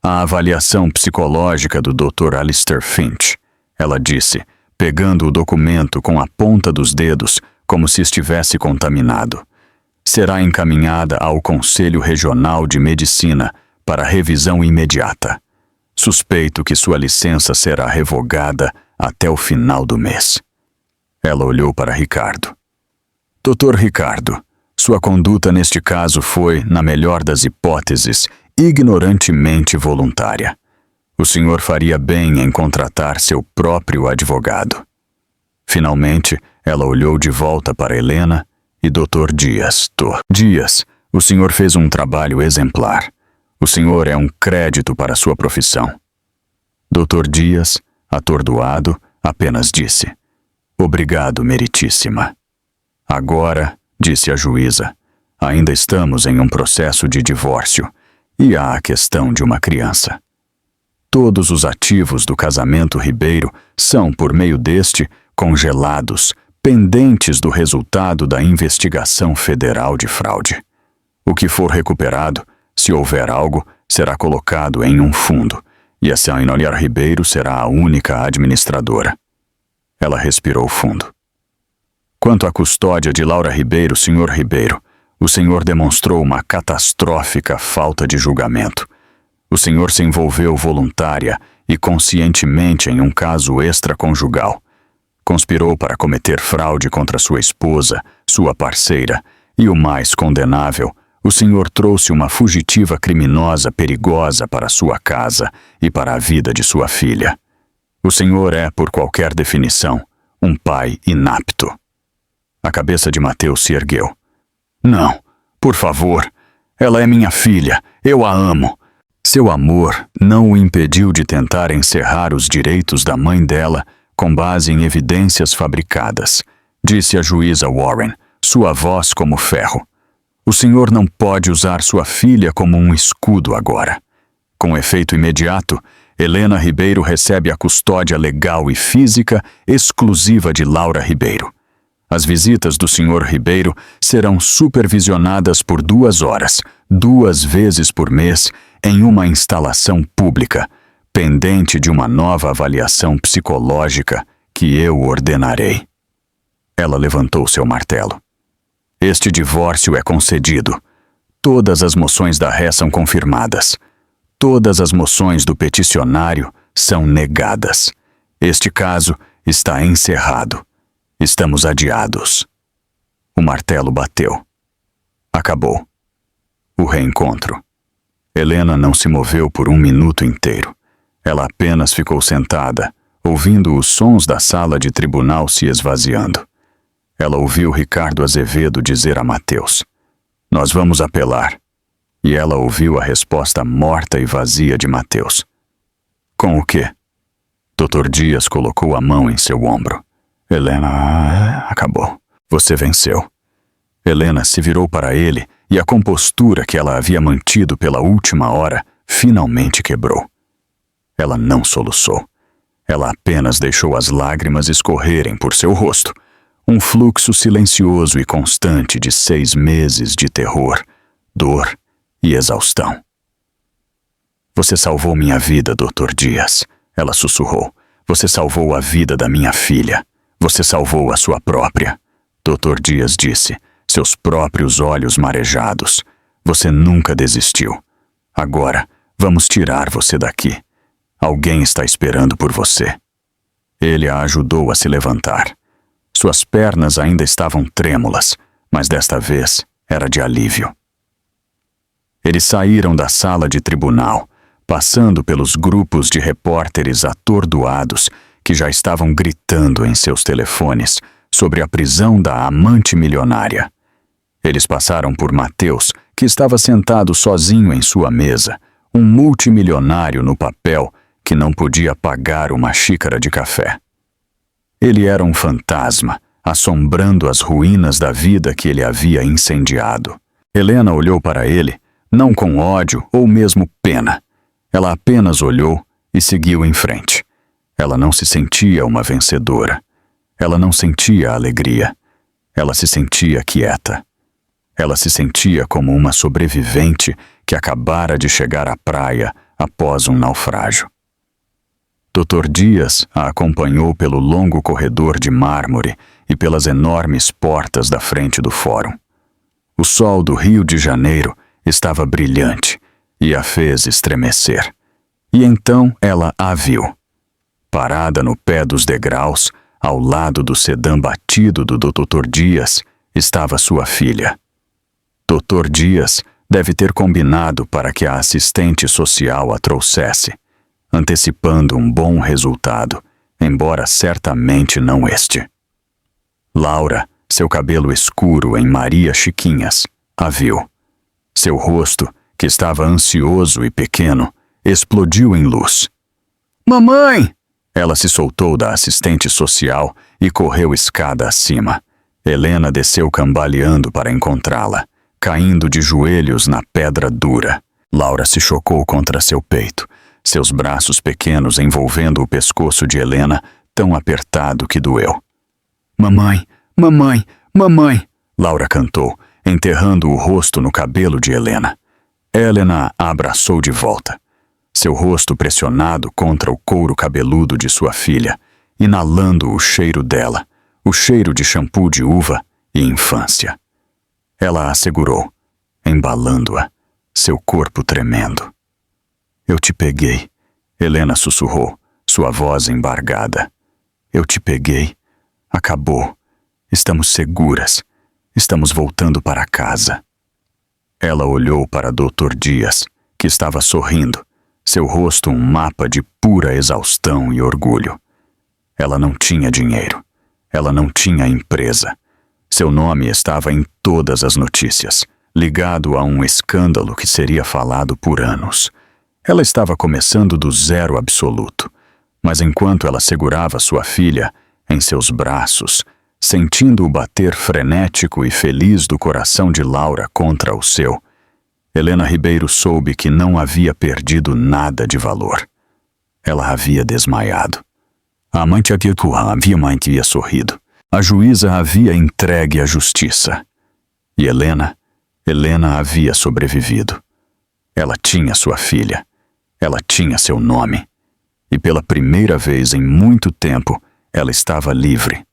"A avaliação psicológica do Dr. Alistair Finch", ela disse, pegando o documento com a ponta dos dedos como se estivesse contaminado, "será encaminhada ao Conselho Regional de Medicina para revisão imediata. Suspeito que sua licença será revogada até o final do mês." Ela olhou para Ricardo. "Dr. Ricardo, sua conduta neste caso foi, na melhor das hipóteses, ignorantemente voluntária. O senhor faria bem em contratar seu próprio advogado." Finalmente, ela olhou de volta para Helena e Dr. Dias. "Dr. Dias, o senhor fez um trabalho exemplar. O senhor é um crédito para sua profissão." Dr. Dias, atordoado, apenas disse, "Obrigado, meritíssima." "Agora", disse a juíza, "ainda estamos em um processo de divórcio e há a questão de uma criança. Todos os ativos do casamento Ribeiro são, por meio deste, congelados, pendentes do resultado da investigação federal de fraude. O que for recuperado, se houver algo, será colocado em um fundo, e a Senhora Ribeiro será a única administradora." Ela respirou fundo. "Quanto à custódia de Laura Ribeiro, Sr. Ribeiro, o senhor demonstrou uma catastrófica falta de julgamento. O senhor se envolveu voluntária e conscientemente em um caso extraconjugal. Conspirou para cometer fraude contra sua esposa, sua parceira, e o mais condenável, o senhor trouxe uma fugitiva criminosa perigosa para sua casa e para a vida de sua filha. O senhor é, por qualquer definição, um pai inapto." A cabeça de Mateus se ergueu. "Não, por favor. Ela é minha filha. Eu a amo." Seu amor não o impediu de tentar encerrar os direitos da mãe dela com base em evidências fabricadas. Disse a juíza Warren, sua voz como ferro. O senhor não pode usar sua filha como um escudo agora. Com efeito imediato, Helena Ribeiro recebe a custódia legal e física exclusiva de Laura Ribeiro. As visitas do Sr. Ribeiro serão supervisionadas por 2 horas, 2 vezes por mês, em uma instalação pública, pendente de uma nova avaliação psicológica que eu ordenarei. Ela levantou seu martelo. Este divórcio é concedido. Todas as moções da ré são confirmadas. Todas as moções do peticionário são negadas. Este caso está encerrado. Estamos adiados. O martelo bateu. Acabou. O reencontro. Helena não se moveu por 1 minuto inteiro. Ela apenas ficou sentada, ouvindo os sons da sala de tribunal se esvaziando. Ela ouviu Ricardo Azevedo dizer a Mateus: "Nós vamos apelar." E ela ouviu a resposta morta e vazia de Mateus. "Com o quê?" Dr. Dias colocou a mão em seu ombro. "Helena, acabou. Você venceu." Helena se virou para ele e a compostura que ela havia mantido pela última hora finalmente quebrou. Ela não soluçou. Ela apenas deixou as lágrimas escorrerem por seu rosto. Um fluxo silencioso e constante de 6 meses de terror, dor e exaustão. "Você salvou minha vida, Dr. Dias," ela sussurrou. "Você salvou a vida da minha filha. Você salvou a sua própria." Dr. Dias disse, seus próprios olhos marejados. "Você nunca desistiu. Agora, vamos tirar você daqui. Alguém está esperando por você." Ele a ajudou a se levantar. Suas pernas ainda estavam trêmulas, mas desta vez era de alívio. Eles saíram da sala de tribunal, passando pelos grupos de repórteres atordoados que já estavam gritando em seus telefones sobre a prisão da amante milionária. Eles passaram por Mateus, que estava sentado sozinho em sua mesa, um multimilionário no papel que não podia pagar uma xícara de café. Ele era um fantasma, assombrando as ruínas da vida que ele havia incendiado. Helena olhou para ele, não com ódio ou mesmo pena. Ela apenas olhou e seguiu em frente. Ela não se sentia uma vencedora. Ela não sentia alegria. Ela se sentia quieta. Ela se sentia como uma sobrevivente que acabara de chegar à praia após um naufrágio. Dr. Dias a acompanhou pelo longo corredor de mármore e pelas enormes portas da frente do fórum. O sol do Rio de Janeiro estava brilhante e a fez estremecer. E então ela a viu. Parada no pé dos degraus, ao lado do sedã batido do Dr. Dias, estava sua filha. Dr. Dias deve ter combinado para que a assistente social a trouxesse, antecipando um bom resultado, embora certamente não este. Laura, seu cabelo escuro em Maria Chiquinhas, a viu. Seu rosto, que estava ansioso e pequeno, explodiu em luz. "Mamãe!" Ela se soltou da assistente social e correu escada acima. Helena desceu cambaleando para encontrá-la, caindo de joelhos na pedra dura. Laura se chocou contra seu peito, seus braços pequenos envolvendo o pescoço de Helena, tão apertado que doeu. "Mamãe, mamãe, mamãe!" Laura cantou, enterrando o rosto no cabelo de Helena. Helena a abraçou de volta. Seu rosto pressionado contra o couro cabeludo de sua filha, inalando o cheiro dela, o cheiro de shampoo de uva e infância. Ela a segurou, embalando-a, seu corpo tremendo. "Eu te peguei," Helena sussurrou, sua voz embargada. "Eu te peguei. Acabou. Estamos seguras. Estamos voltando para casa." Ela olhou para Dr. Dias, que estava sorrindo, seu rosto um mapa de pura exaustão e orgulho. Ela não tinha dinheiro. Ela não tinha empresa. Seu nome estava em todas as notícias, ligado a um escândalo que seria falado por anos. Ela estava começando do zero absoluto, mas enquanto ela segurava sua filha em seus braços, sentindo o bater frenético e feliz do coração de Laura contra o seu, Helena Ribeiro soube que não havia perdido nada de valor. Ela havia desmaiado. A amante havia sorrido. A juíza havia entregue à justiça. E Helena havia sobrevivido. Ela tinha sua filha. Ela tinha seu nome. E pela primeira vez em muito tempo, ela estava livre.